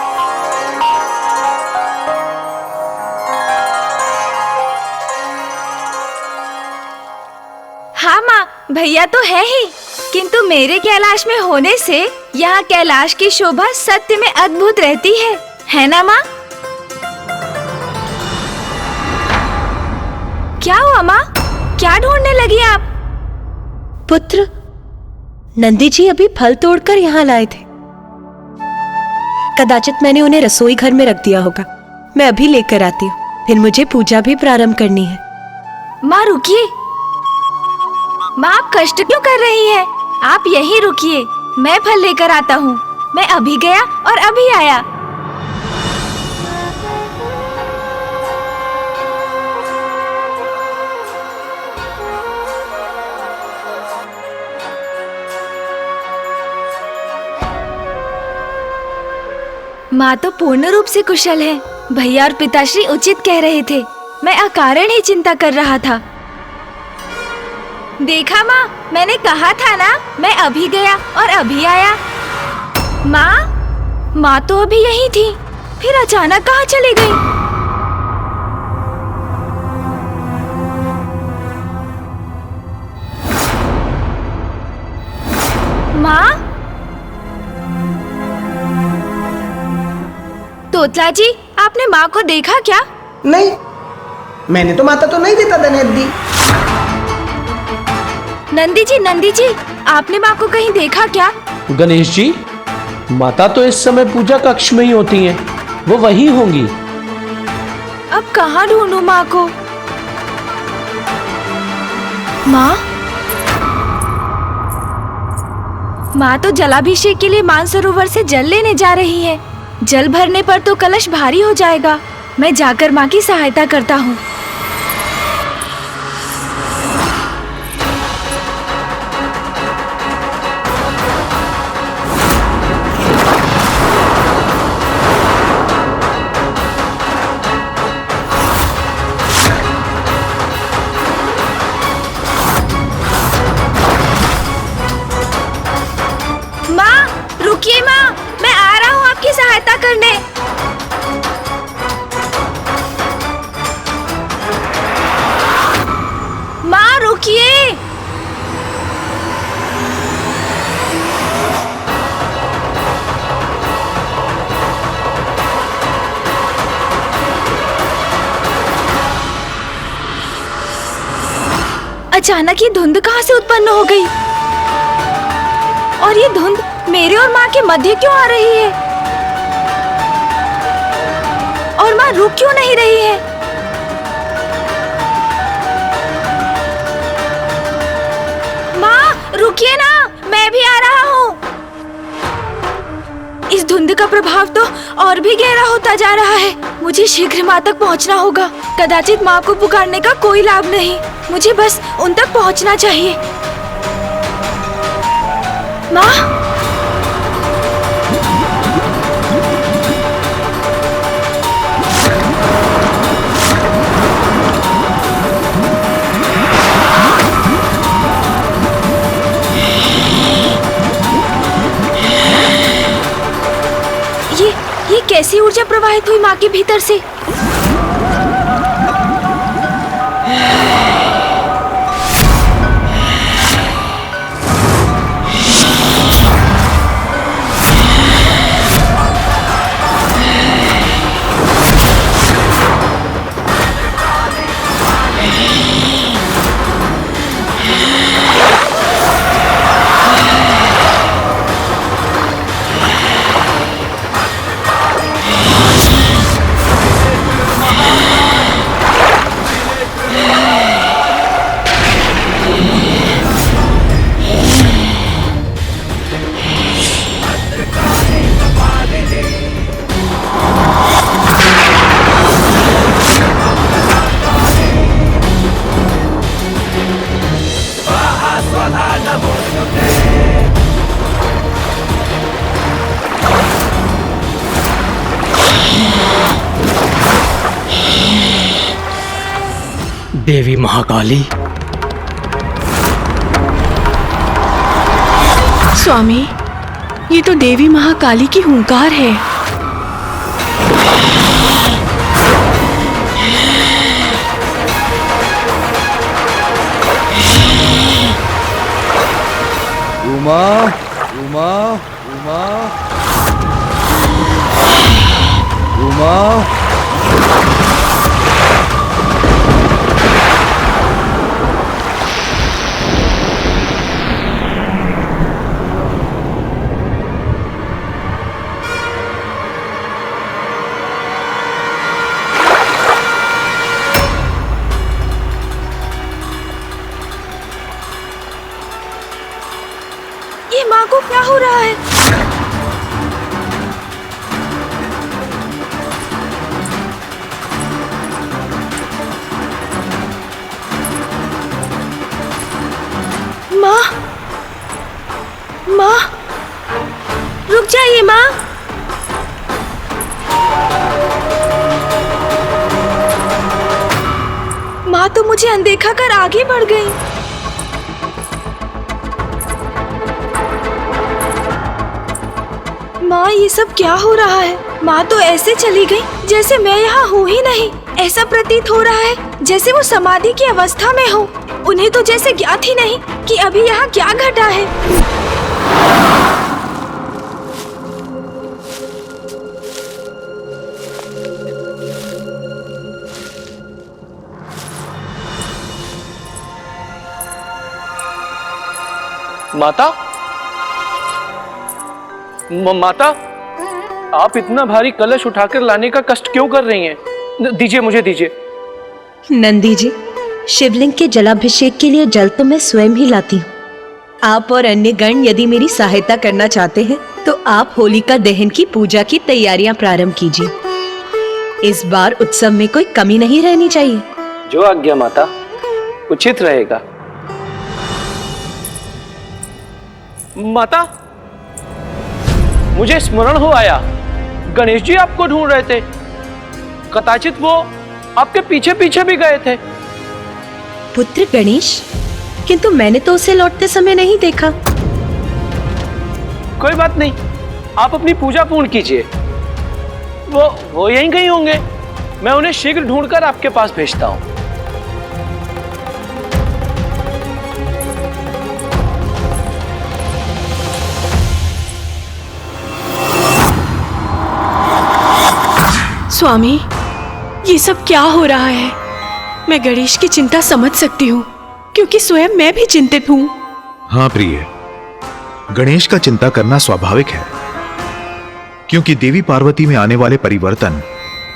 हाँ माँ, भैया तो है ही, किंतु मेरे कैलाश में होने से यहाँ कैलाश की शोभा सत्य में अद्भुत रहती है ना माँ? क्या हुआ माँ, क्या ढूंढने लगी आप? पुत्र, नंदी जी अभी फल तोड़कर यहाँ लाए थे। कदाचित मैंने उन्हें रसोई घर में रख दिया होगा। मैं अभी लेकर आती हूँ, फिर मुझे पूजा भी प्रारंभ करनी है। माँ रुकिए, माँ आप कष्ट क्यों कर रही हैं? आप यहीं रुकिए, मैं फल लेकर आता हूँ। मैं अभी गया और अभी आया। माँ तो पूर्ण रूप से कुशल है। भैया और पिताश्री उचित कह रहे थे। मैं अकारण ही चिंता कर रहा था। देखा माँ, मैंने कहा था ना, मैं अभी गया और अभी आया। माँ तो अभी यहीं थी, फिर अचानक कहाँ चली गई? माँ? तोतला जी, आपने माँ को देखा क्या? नहीं, मैंने तो माता तो नहीं देता धनेदी। नंदी जी, आपने माँ को कहीं देखा क्या? गणेश जी, माता तो इस समय पूजा कक्ष में ही होती हैं, वो वहीं होंगी। अब कहाँ ढूंढूं माँ को? माँ तो जलाभिषेक के लिए मानसरोवर से जल लेने जा रही है। जल भरने पर तो कलश भारी हो जाएगा। मैं जाकर माँ की सहायता करता हूँ। रुकिए माँ, मैं आ रहा हूँ आपकी सहायता करने। माँ रुकिए। अचानक ये धुंध कहाँ से उत्पन्न हो गई? और ये धुंध मेरे और माँ के मध्य क्यों आ रही है? और माँ रुक क्यों नहीं रही है? माँ रुकिए ना, मैं भी आ रहा हूँ। इस धुंध का प्रभाव तो और भी गहरा होता जा रहा है। मुझे शीघ्र माँ तक पहुँचना होगा। कदाचित माँ को पुकारने का कोई लाभ नहीं, मुझे बस उन तक पहुँचना चाहिए। माँ, ये कैसी ऊर्जा प्रवाहित हुई माँ के भीतर से? देवी महाकाली। स्वामी, ये तो देवी महाकाली की हुंकार है। उमा उमा उमा उमा। ये माँ को क्या हो रहा है? माँ, माँ, रुक जाइए माँ। माँ तो मुझे अनदेखा कर आगे बढ़ गई। माँ, ये सब क्या हो रहा है? माँ तो ऐसे चली गई जैसे मैं यहाँ हूँ ही नहीं। ऐसा प्रतीत हो रहा है जैसे वो समाधि की अवस्था में हो। उन्हें तो जैसे ज्ञात ही नहीं कि अभी यहाँ क्या घटा है। माता, माता, आप इतना भारी कलश उठाकर लाने का कष्ट क्यों कर रही हैं? दीजिए, मुझे दीजिए। नंदी जी, शिवलिंग के जलाभिषेक के लिए जल तो मैं स्वयं ही लाती हूँ। आप और अन्य गण यदि मेरी सहायता करना चाहते हैं तो आप होलिका दहन की पूजा की तैयारियां प्रारंभ कीजिए। इस बार उत्सव में कोई कमी नहीं रहनी चाहिए। जो आज्ञा माता, उचित रहेगा। माता, मुझे स्मरण हो आया, गणेश जी आपको ढूंढ रहे थे। कदाचित वो आपके पीछे पीछे भी गए थे। पुत्र गणेश? किंतु मैंने तो उसे लौटते समय नहीं देखा। कोई बात नहीं, आप अपनी पूजा पूर्ण कीजिए। वो यहीं कहीं होंगे। मैं उन्हें शीघ्र ढूंढकर आपके पास भेजता हूं। स्वामी, ये सब क्या हो रहा है? मैं गणेश की चिंता समझ सकती हूँ, क्योंकि स्वयं मैं भी चिंतित हूँ। हाँ प्रिय, गणेश का चिंता करना स्वाभाविक है, क्योंकि देवी पार्वती में आने वाले परिवर्तन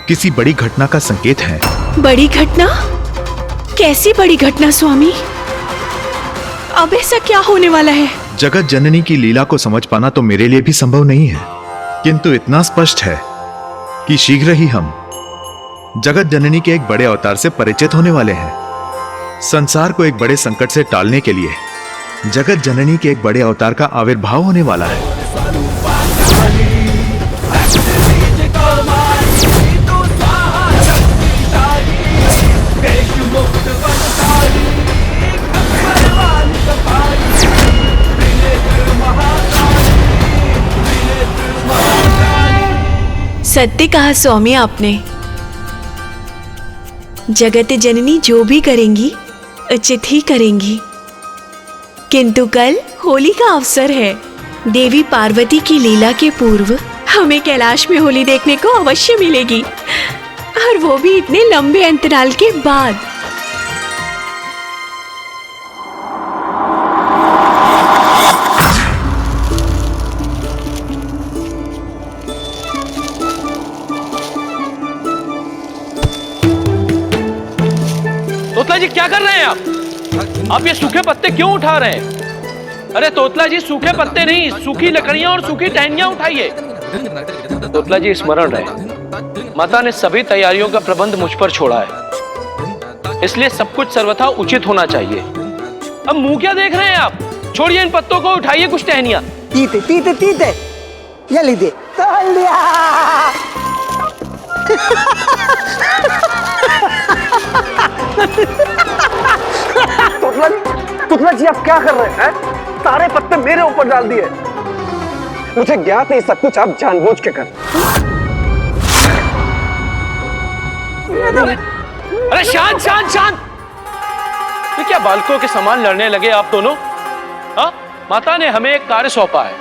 किसी बड़ी घटना का संकेत है। बड़ी घटना? कैसी बड़ी घटना स्वामी? अब ऐसा क्या होने वाला है? जगत जननी की लीला को समझ पाना तो मेरे लिए भी संभव नहीं है, किंतु इतना स्पष्ट है कि शीघ्र ही हम जगत जननी के एक बड़े अवतार से परिचित होने वाले हैं। संसार को एक बड़े संकट से टालने के लिए जगत जननी के एक बड़े अवतार का आविर्भाव होने वाला है। सत्य कहा स्वामी आपने। जगत जननी जो भी करेंगी उचित ही करेंगी, किंतु कल होली का अवसर है। देवी पार्वती की लीला के पूर्व हमें कैलाश में होली देखने को अवश्य मिलेगी, और वो भी इतने लंबे अंतराल के बाद। तोतला जी क्या कर रहे हैं आप ये सूखे पत्ते क्यों उठा रहे हैं? अरे तोतला जी, सूखे पत्ते नहीं, सूखी लकड़ियां और सूखी टहनियां उठाइए। तोतला जी स्मरण रहे, माता ने सभी तैयारियों का प्रबंध मुझ पर छोड़ा है, इसलिए सब कुछ सर्वथा उचित होना चाहिए। अब मुंह क्या देख रहे हैं आप? छोड़िए इन पत्तों को, उठाइए कुछ टहनियां। तीते तीते तीते, ये लीजिए। तोड़ लिया। पुतला जी आप क्या कर रहे हैं? सारे पत्ते मेरे ऊपर डाल दिए। मुझे ज्ञात है सब कुछ आप जानबूझ के कर। अरे शांत शांत शांत! ये क्या बालकों के समान लड़ने लगे आप दोनों? हाँ, माता ने हमें एक कार्य सौंपा है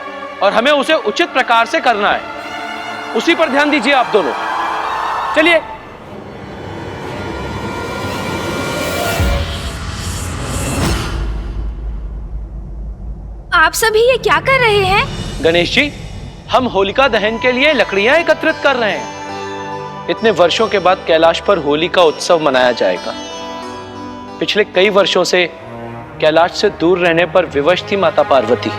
और हमें उसे उचित प्रकार से करना है। उसी पर ध्यान दीजिए आप दोनों। चलिए। आप सभी ये क्या कर रहे हैं? गणेश जी, हम होलिका दहन के लिए लकड़ियां एकत्रित कर रहे हैं। इतने वर्षों के बाद कैलाश पर होली का उत्सव मनाया जाएगा। पिछले कई वर्षों से कैलाश से दूर रहने पर विवश थी माता पार्वती।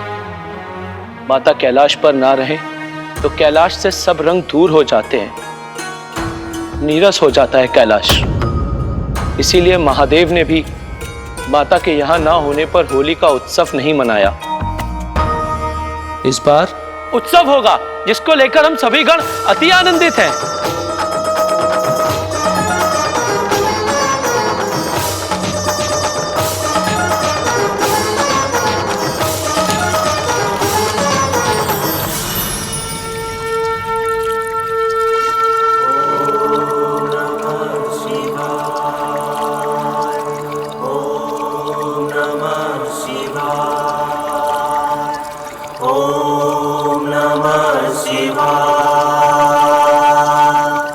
माता कैलाश पर ना रहे तो कैलाश से सब रंग दूर हो जाते हैं, नीरस हो जाता है कैलाश। इसीलिए महादेव ने भी माता के यहां ना होने पर होली का उत्सव नहीं मनाया। इस बार उत्सव होगा जिसको लेकर हम सभी गण अति आनंदित हैं।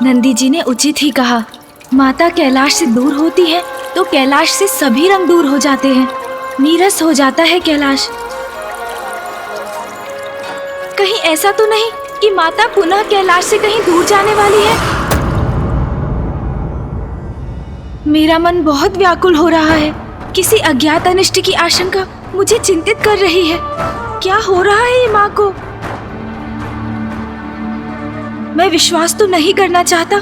नंदी जी ने उचित ही कहा। माता कैलाश से दूर होती है तो कैलाश से सभी रंग दूर हो जाते हैं, नीरस हो जाता है कैलाश। कहीं ऐसा तो नहीं कि माता पुनः कैलाश से कहीं दूर जाने वाली है? मेरा मन बहुत व्याकुल हो रहा है। किसी अज्ञात अनिष्ट की आशंका मुझे चिंतित कर रही है। क्या हो रहा है ये माँ को? मैं विश्वास तो नहीं करना चाहता,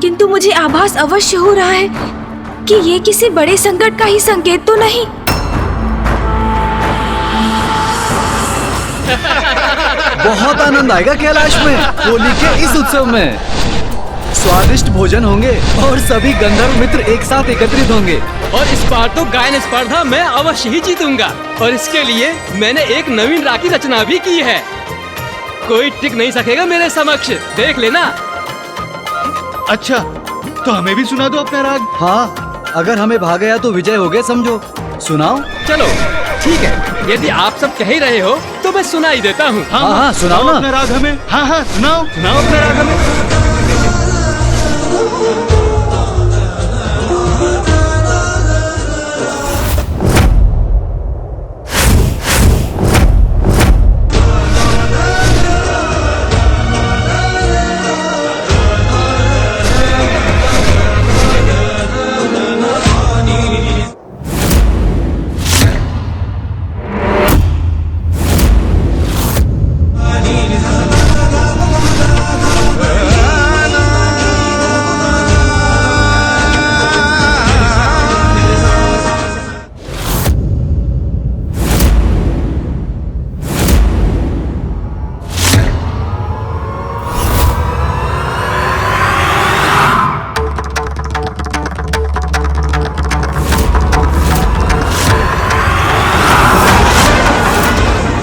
किंतु मुझे आभास अवश्य हो रहा है कि ये किसी बड़े संकट का ही संकेत तो नहीं। बहुत आनंद आएगा कैलाश में होली के इस उत्सव में। स्वादिष्ट भोजन होंगे और सभी गंधर्व मित्र एक साथ एकत्रित होंगे। और इस बार तो गायन स्पर्धा मैं अवश्य ही जीतूंगा और इसके लिए मैंने एक नवीन राग की रचना भी की है। कोई टिक नहीं सकेगा मेरे समक्ष, देख लेना। अच्छा, तो हमें भी सुना दो अपना राग। हाँ, अगर हमें भाग गया तो विजय हो गए समझो। सुनाओ। चलो ठीक है, यदि आप सब कह ही रहे हो तो मैं सुना ही देता हूँ। हाँ, सुनाओ ना अपना राग हमें। हाँ, सुनाओ अपना राग हमें।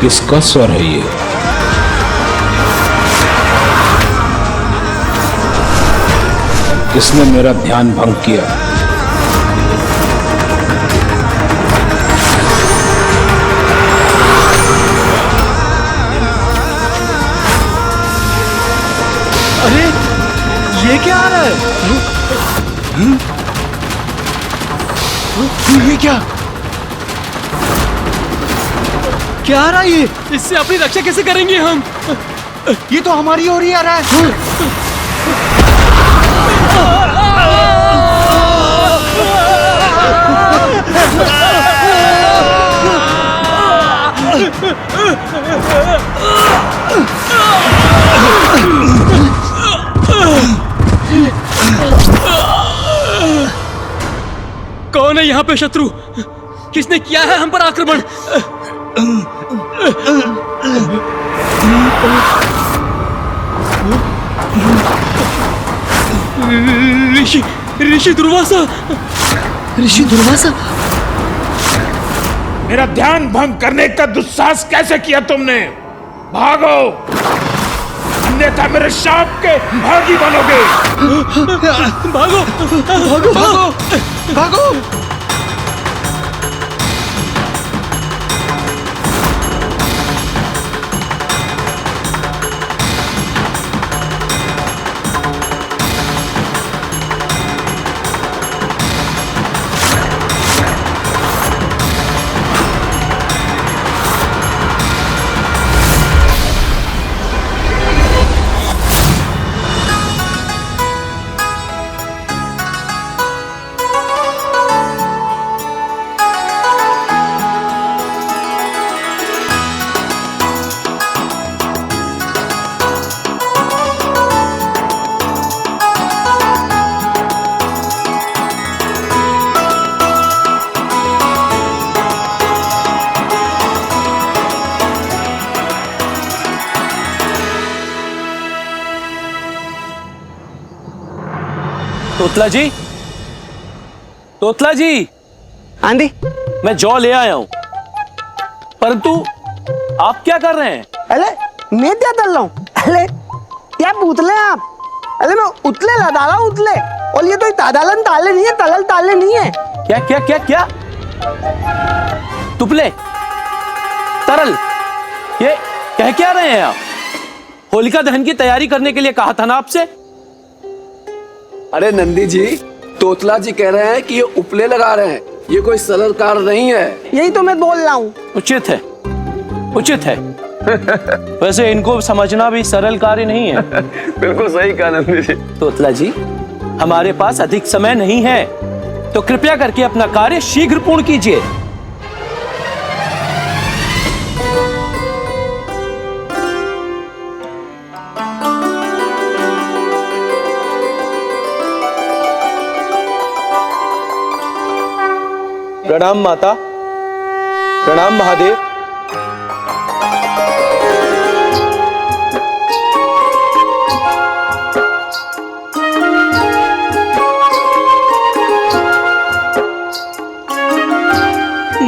किसका स्वर है ये? किसने मेरा ध्यान भंग किया? अरे ये क्या आ रहा है? ये क्या आ रहा है? ये इससे अपनी रक्षा कैसे करेंगे हम? ये तो हमारी ओर ही आ रहा है। कौन है यहाँ पे शत्रु? किसने किया है हम पर आक्रमण? ऋषि दुर्वासा। ऋषि दुर्वासा? मेरा ध्यान भंग करने का दुस्साहस कैसे किया तुमने? भागो, अन्यथा मेरे शाप के भागी बनोगे। भागो भागो भागो भागो। तोतला जी, तोतला जी। आंधी, मैं जौ ले आया हूं, परंतु आप क्या कर रहे हैं? अरे मैं क्या कर रहा हूँ? अरे क्या पूतले आप? अरे मैं उतले ला डाला उतले, और ये तो तादालन ताले नहीं है, तलल ताले नहीं है। क्या क्या क्या क्या? तुपले, तरल, ये कह क्या रहे हैं आप? होलिका दहन की तैयारी करने के लिए कहा था ना आपसे? अरे नंदी जी, तोतला जी कह रहे हैं कि ये उपले लगा रहे हैं, ये कोई सरल कार्य नहीं है। यही तो मैं बोल रहा हूँ। उचित है, उचित है। वैसे इनको समझना भी सरल कार्य नहीं है। बिल्कुल सही कहा नंदी जी। तोतला जी, हमारे पास अधिक समय नहीं है, तो कृपया करके अपना कार्य शीघ्र पूर्ण कीजिए। प्रणाम माता, प्रणाम महादेव।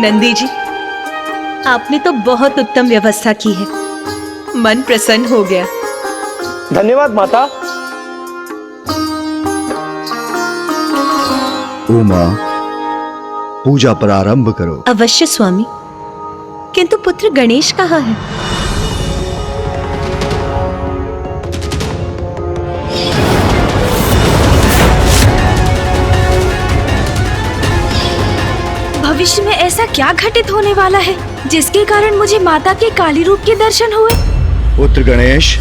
नंदी जी, आपने तो बहुत उत्तम व्यवस्था की है, मन प्रसन्न हो गया। धन्यवाद माता। उमा, पूजा प्रारंभ करो। अवश्य स्वामी, किंतु पुत्र गणेश कहाँ है? भविष्य में ऐसा क्या घटित होने वाला है जिसके कारण मुझे माता के काली रूप के दर्शन हुए? पुत्र गणेश,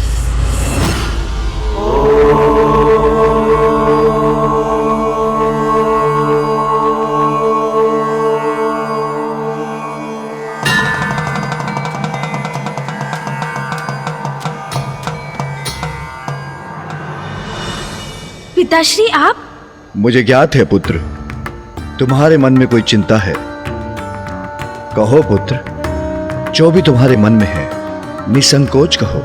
पिताश्री आप? मुझे ज्ञात है पुत्र, तुम्हारे मन में कोई चिंता है। कहो पुत्र, जो भी तुम्हारे मन में है निसंकोच कहो।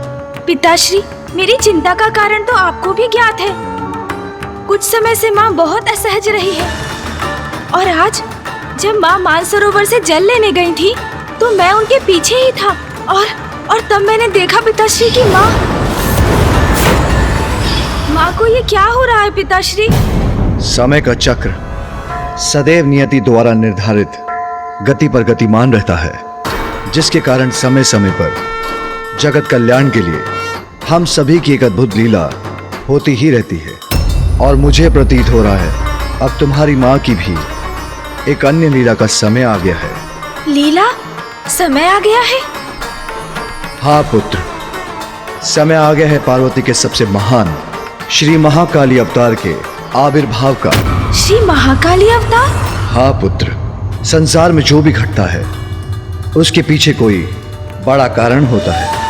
पिताश्री, मेरी चिंता का कारण तो आपको भी ज्ञात है। कुछ समय से माँ बहुत असहज रही है, और आज जब माँ मानसरोवर से जल लेने गई थी तो मैं उनके पीछे ही था, और तब मैंने देखा पिताश्री की माँ को ये क्या हो रहा है पिताश्री? समय का चक्र सदैव नियति द्वारा निर्धारित गति पर गतिमान रहता है, जिसके कारण समय समय पर जगत कल्याण के लिए हम सभी की एक अद्भुत लीला होती ही रहती है। और मुझे प्रतीत हो रहा है अब तुम्हारी माँ की भी एक अन्य लीला का समय आ गया है। लीला? समय आ गया है? हाँ पुत्र, समय आ गया है पार्वती के सबसे महान श्री महाकाली अवतार के आविर्भाव का। श्री महाकाली अवतार? हाँ पुत्र, संसार में जो भी घटता है उसके पीछे कोई बड़ा कारण होता है।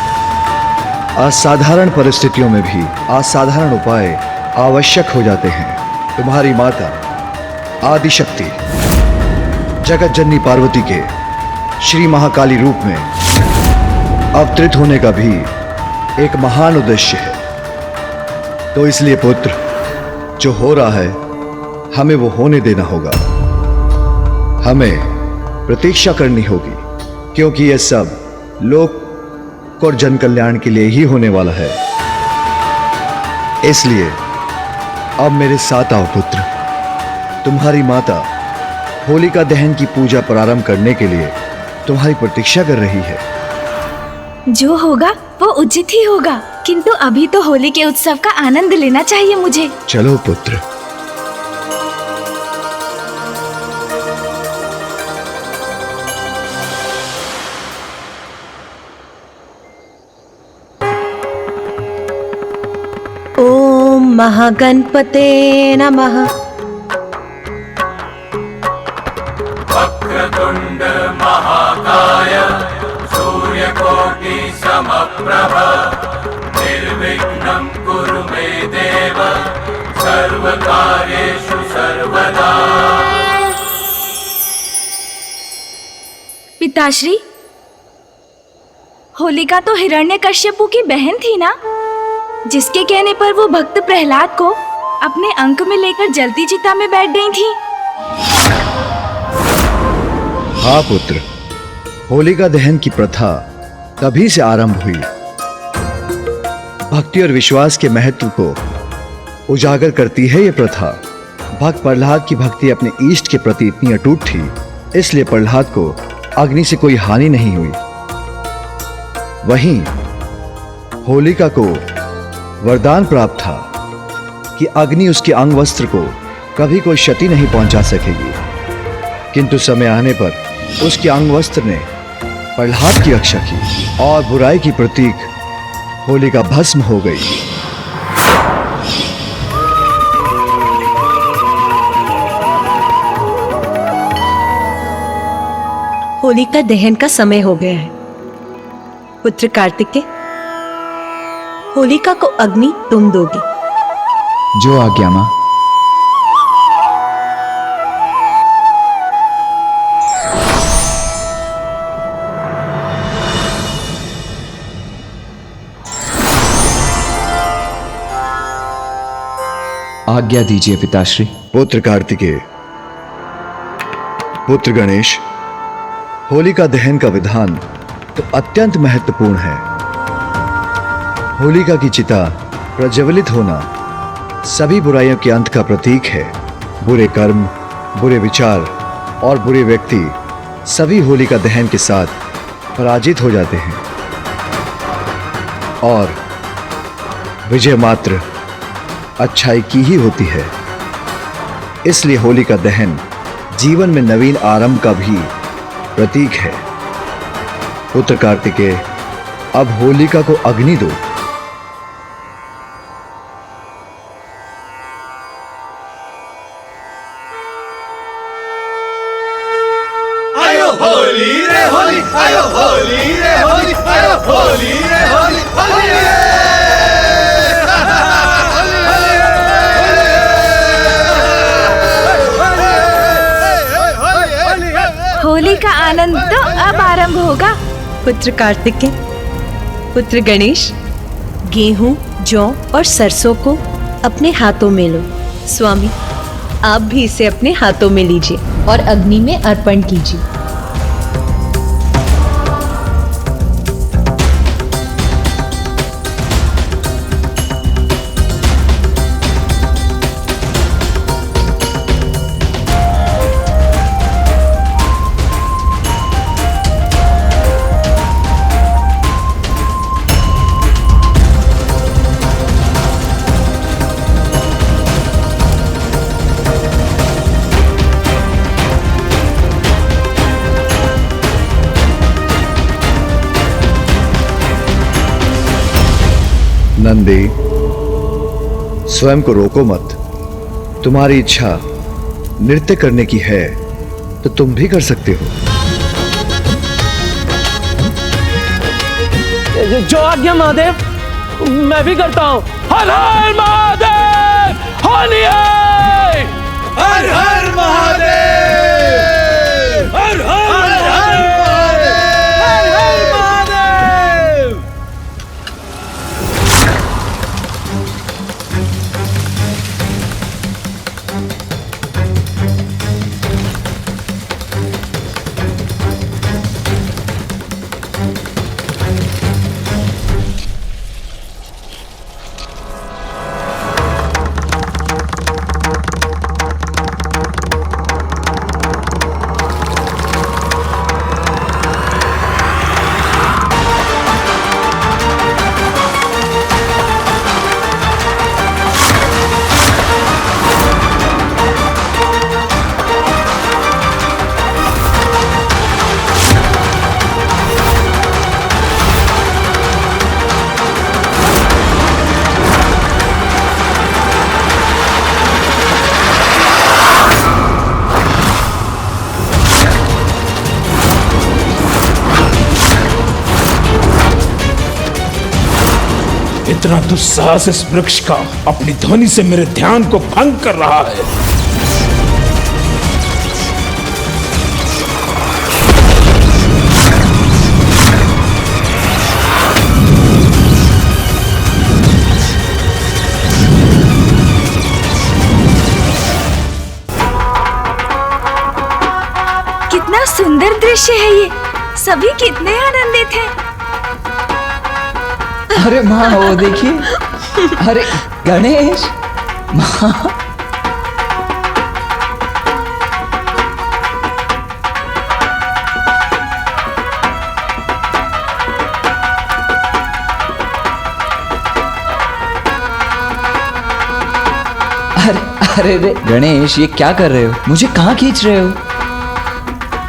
असाधारण परिस्थितियों में भी असाधारण उपाय आवश्यक हो जाते हैं। तुम्हारी माता आदिशक्ति जगत जननी पार्वती के श्री महाकाली रूप में अवतरित होने का भी एक महान उद्देश्य है। तो इसलिए पुत्र, जो हो रहा है हमें वो होने देना होगा। हमें प्रतीक्षा करनी होगी, क्योंकि यह सब लोक और जन कल्याण के लिए ही होने वाला है। इसलिए अब मेरे साथ आओ पुत्र। तुम्हारी माता होलिका दहन की पूजा प्रारंभ करने के लिए तुम्हारी प्रतीक्षा कर रही है। जो होगा वो उचित ही होगा, किंतु अभी तो होली के उत्सव का आनंद लेना चाहिए मुझे। चलो पुत्र। ओम महागणपते नमः। वक्रतुंड महाकाय सूर्यकोटि समप्रभ निर्विघ्नं कुरु मे देव सर्वकार्येषु सर्वदा। पिताश्री, होलिका तो हिरण्यकश्यपु की बहन थी ना, जिसके कहने पर वो भक्त प्रहलाद को अपने अंक में लेकर जलती चिता में बैठ गई थी। हाँ पुत्र, होलिका दहन की प्रथा तभी से आरंभ हुई। भक्ति और विश्वास के महत्व को उजागर करती है ये प्रथा। भक्त प्रहलाद की भक्ति अपने इष्ट के प्रति इतनी अटूट थी, इसलिए प्रहलाद को अग्नि से कोई हानि नहीं हुई। वहीं होलिका को वरदान प्राप्त था कि अग्नि उसके अंग वस्त्र को कभी कोई क्षति नहीं पहुंचा सकेगी, किंतु समय आने पर उसके अंग वस्त्र ने प्रहलाद की रक्षा की और बुराई की प्रतीक होलिका भस्म हो गई। होलिका दहन का समय हो गया है। पुत्र कार्तिकेय, होलिका को अग्नि तुम दोगे। जो आज्ञा मां। आज्ञा दीजिए पिताश्री। पुत्र कार्तिकेय, पुत्र गणेश, होलिका दहन का विधान तो अत्यंत महत्वपूर्ण है। होलिका की चिता प्रज्वलित होना सभी बुराइयों के अंत का प्रतीक है। बुरे कर्म, बुरे विचार और बुरे व्यक्ति सभी होलिका दहन के साथ पराजित हो जाते हैं और विजय मात्र अच्छाई की ही होती है। इसलिए होलिका दहन जीवन में नवीन आरंभ का भी प्रतीक है। पुत्र कार्तिकेय, अब होलिका को अग्नि दो। आयो होली रे होली, आयो होली रे होली, आयो होली रे होली, होली रे। होली का आनंद तो अब आरंभ होगा। पुत्र कार्तिकेय, पुत्र गणेश, गेहूं, जौ और सरसों को अपने हाथों में लो। स्वामी, आप भी इसे अपने हाथों में लीजिए और अग्नि में अर्पण कीजिए। नंदी, स्वयं को रोको मत। तुम्हारी इच्छा नृत्य करने की है तो तुम भी कर सकते हो। जो आज्ञा महादेव, मैं भी करता हूँ। हर हर महादेव, होली है। हर हर महादेव, हर हर महादेव, हर हर महादेव। इतना दुस्साहस इस वृक्ष का अपनी ध्वनि से मेरे ध्यान को भंग कर रहा है। कितना सुंदर दृश्य है ये, सभी कितने आनंदित हैं। अरे माँ वो देखिए, अरे गणेश माँ। अरे रे गणेश, ये क्या कर रहे हो? मुझे कहाँ खींच रहे हो?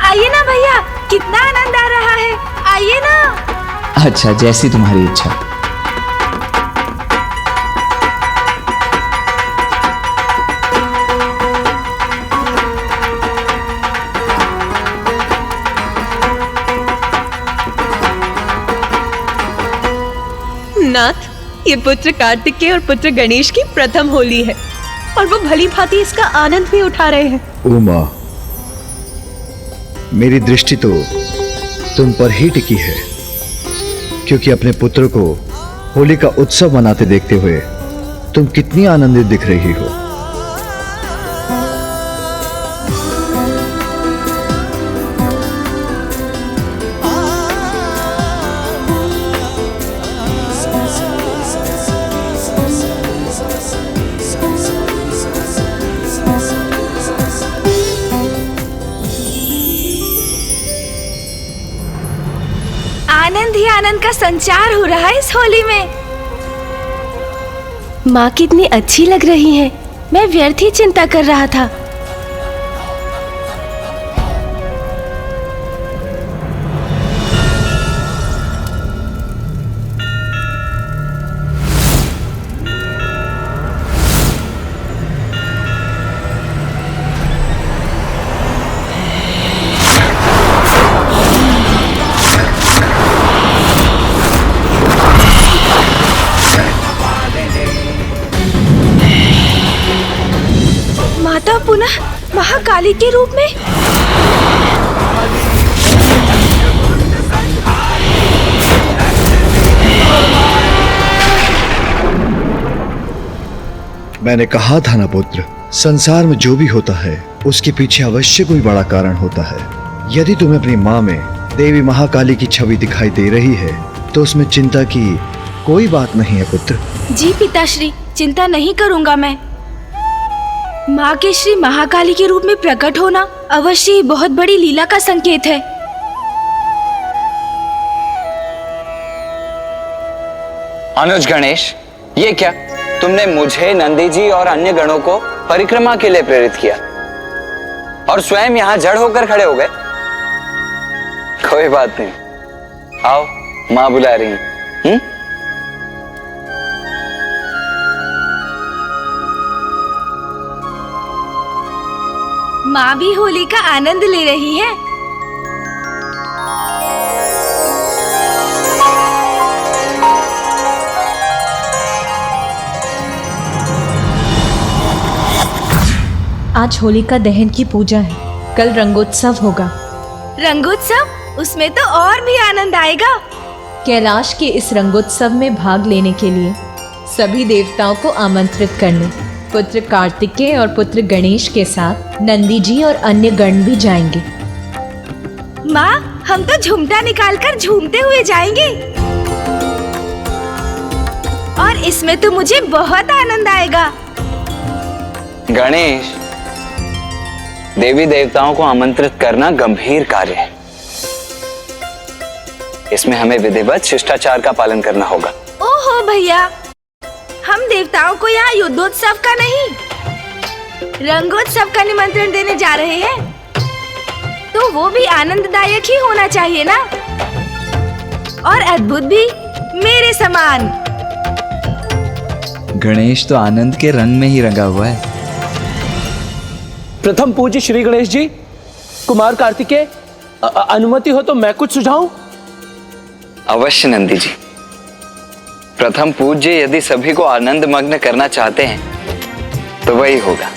आइए ना भैया, कितना आनंद आ रहा है, आइए ना। अच्छा, जैसी तुम्हारी इच्छा। नाथ, ये पुत्र कार्तिकेय और पुत्र गणेश की प्रथम होली है और वो भली भांति इसका आनंद भी उठा रहे हैं। उमा, मेरी दृष्टि तो तुम पर ही टिकी है, क्योंकि अपने पुत्र को होली का उत्सव मनाते देखते हुए तुम कितनी आनंदित दिख रही हो। आनंद ही आनंद का संचार हो रहा है इस होली में। माँ कितनी अच्छी लग रही हैं। मैं व्यर्थ ही चिंता कर रहा था। माता पुनः महाकाली के रूप में। मैंने कहा था ना पुत्र, संसार में जो भी होता है उसके पीछे अवश्य कोई बड़ा कारण होता है। यदि तुम्हें अपनी माँ में देवी महाकाली की छवि दिखाई दे रही है तो उसमें चिंता की कोई बात नहीं है पुत्र। जी पिताश्री, चिंता नहीं करूंगा मैं। माँ के श्री महाकाली के रूप में प्रकट होना अवश्य ही बहुत बड़ी लीला का संकेत है। अनुज गणेश, ये क्या? तुमने मुझे, नंदी जी और अन्य गणों को परिक्रमा के लिए प्रेरित किया और स्वयं यहाँ जड़ होकर खड़े हो गए। कोई बात नहीं, आओ, माँ बुला रही हैं। माँ भी होली का आनंद ले रही है। आज होलिका दहन की पूजा है, कल रंगोत्सव होगा। रंगोत्सव? उसमें तो और भी आनंद आएगा। कैलाश के इस रंगोत्सव में भाग लेने के लिए सभी देवताओं को आमंत्रित करने पुत्र कार्तिकेय और पुत्र गणेश के साथ नंदी जी और अन्य गण भी जाएंगे। माँ, हम तो झुमटा निकालकर झूमते हुए जाएंगे और इसमें तो मुझे बहुत आनंद आएगा। गणेश, देवी देवताओं को आमंत्रित करना गंभीर कार्य है। इसमें हमें विधिवत शिष्टाचार का पालन करना होगा। ओहो भैया, हम देवताओं को यहाँ युद्धोत्सव का नहीं, रंगोत्सव का निमंत्रण देने जा रहे हैं, तो वो भी आनंददायक ही होना चाहिए ना, और अद्भुत भी मेरे समान। गणेश तो आनंद के रंग में ही रंगा हुआ है। प्रथम पूज्य श्री गणेश जी, कुमार कार्तिकेय, अनुमति हो तो मैं कुछ सुझाऊं? अवश्य नंदी जी, प्रथम पूज्य यदि सभी को आनंद मग्न करना चाहते हैं तो वही होगा।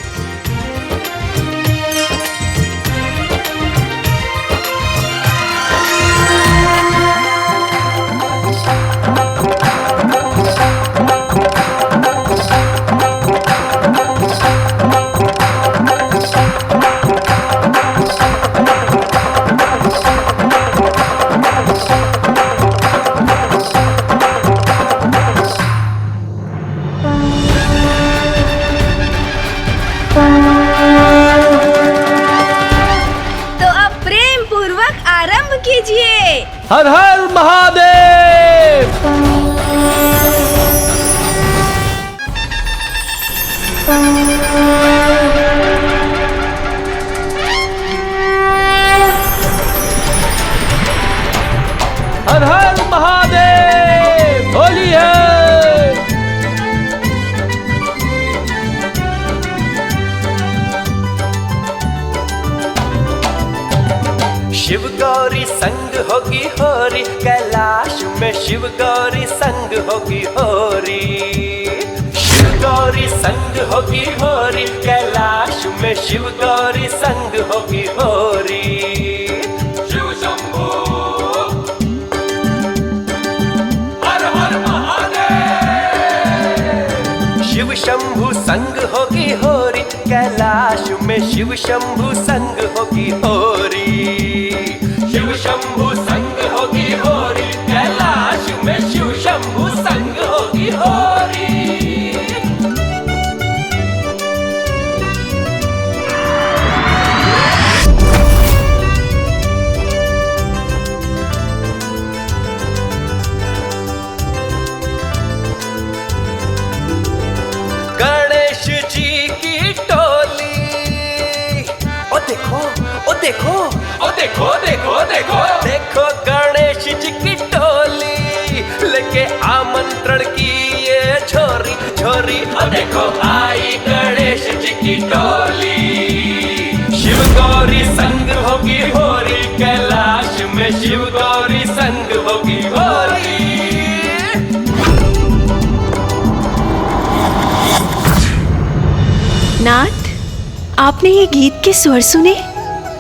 हर हर महादेव। हर हर महादेव। होली है। शिव गौरी संग होगी होरी, कैलाश में शिव गौरी संग होगी होरी। शिव गौरी संग होगी होरी, कैलाश में शिव गौरी संग होगी होरी। शिव शंभू हर हर महादेव। शिव शंभू संग होगी होरी, कैलाश में शिव शंभू संग होगी होरी। शिव शंभू संग होगी होरी, कैलाश में शिव शंभू संग होगी होरी। गणेश जी की टोली, ओ देखो ओ देखो ओ देखो देखो देखो देखो गणेश जी की टोली लेके आमंत्रण की ये झोरी झोरी। ओ देखो आई गणेश जी की टोली। शिव गौरी संग होगी होरी, कैलाश में शिव गौरी संग होगी होरी। नाथ, आपने ये गीत के स्वर सुने?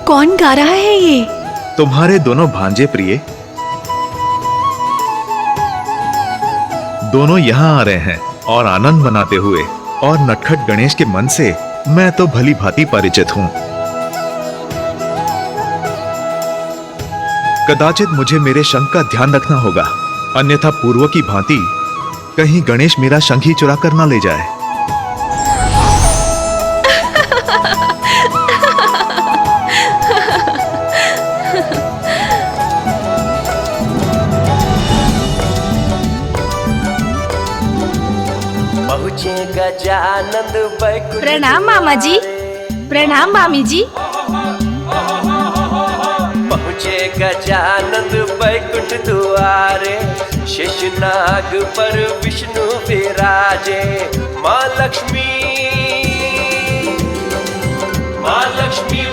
कौन गा रहा है ये? तुम्हारे दोनों भांजे प्रिय दोनों यहाँ आ रहे हैं और आनंद मनाते हुए, और नटखट गणेश के मन से मैं तो भली भांति परिचित हूँ। कदाचित मुझे मेरे शंख का ध्यान रखना होगा, अन्यथा पूर्व की भांति कहीं गणेश मेरा शंख ही चुरा कर ना ले जाए। गजानंद बैकुंठ। प्रणाम मामा जी। प्रणाम मामी जी। पहुँचे गजानंद बैकुंठ द्वारे, शेषनाग पर विष्णु विराजे। माँ लक्ष्मी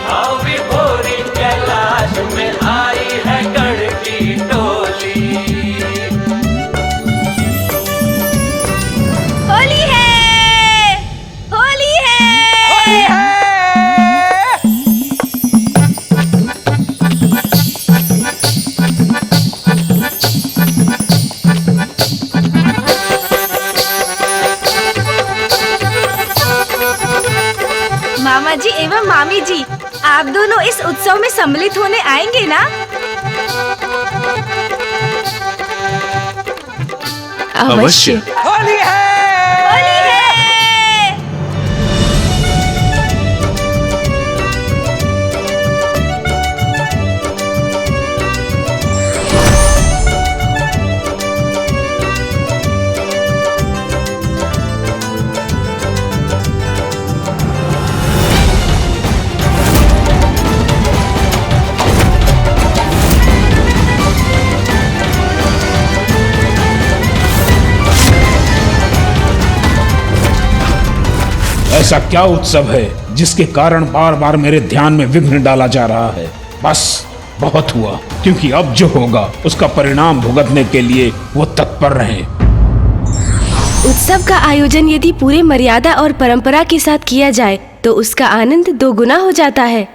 भाव विभोरी, कैलाश में आई है गण की टोली। होली है, होली है, होली है। मामा जी एवं मामी जी, आप दोनों इस उत्सव में सम्मिलित होने आएंगे ना? अवश्य। होली है, होली है। ऐसा क्या उत्सव है जिसके कारण बार बार मेरे ध्यान में विघ्न डाला जा रहा है? बस बहुत हुआ, क्योंकि अब जो होगा उसका परिणाम भुगतने के लिए वो तत्पर रहे। उत्सव का आयोजन यदि पूरे मर्यादा और परंपरा के साथ किया जाए तो उसका आनंद दोगुना हो जाता है।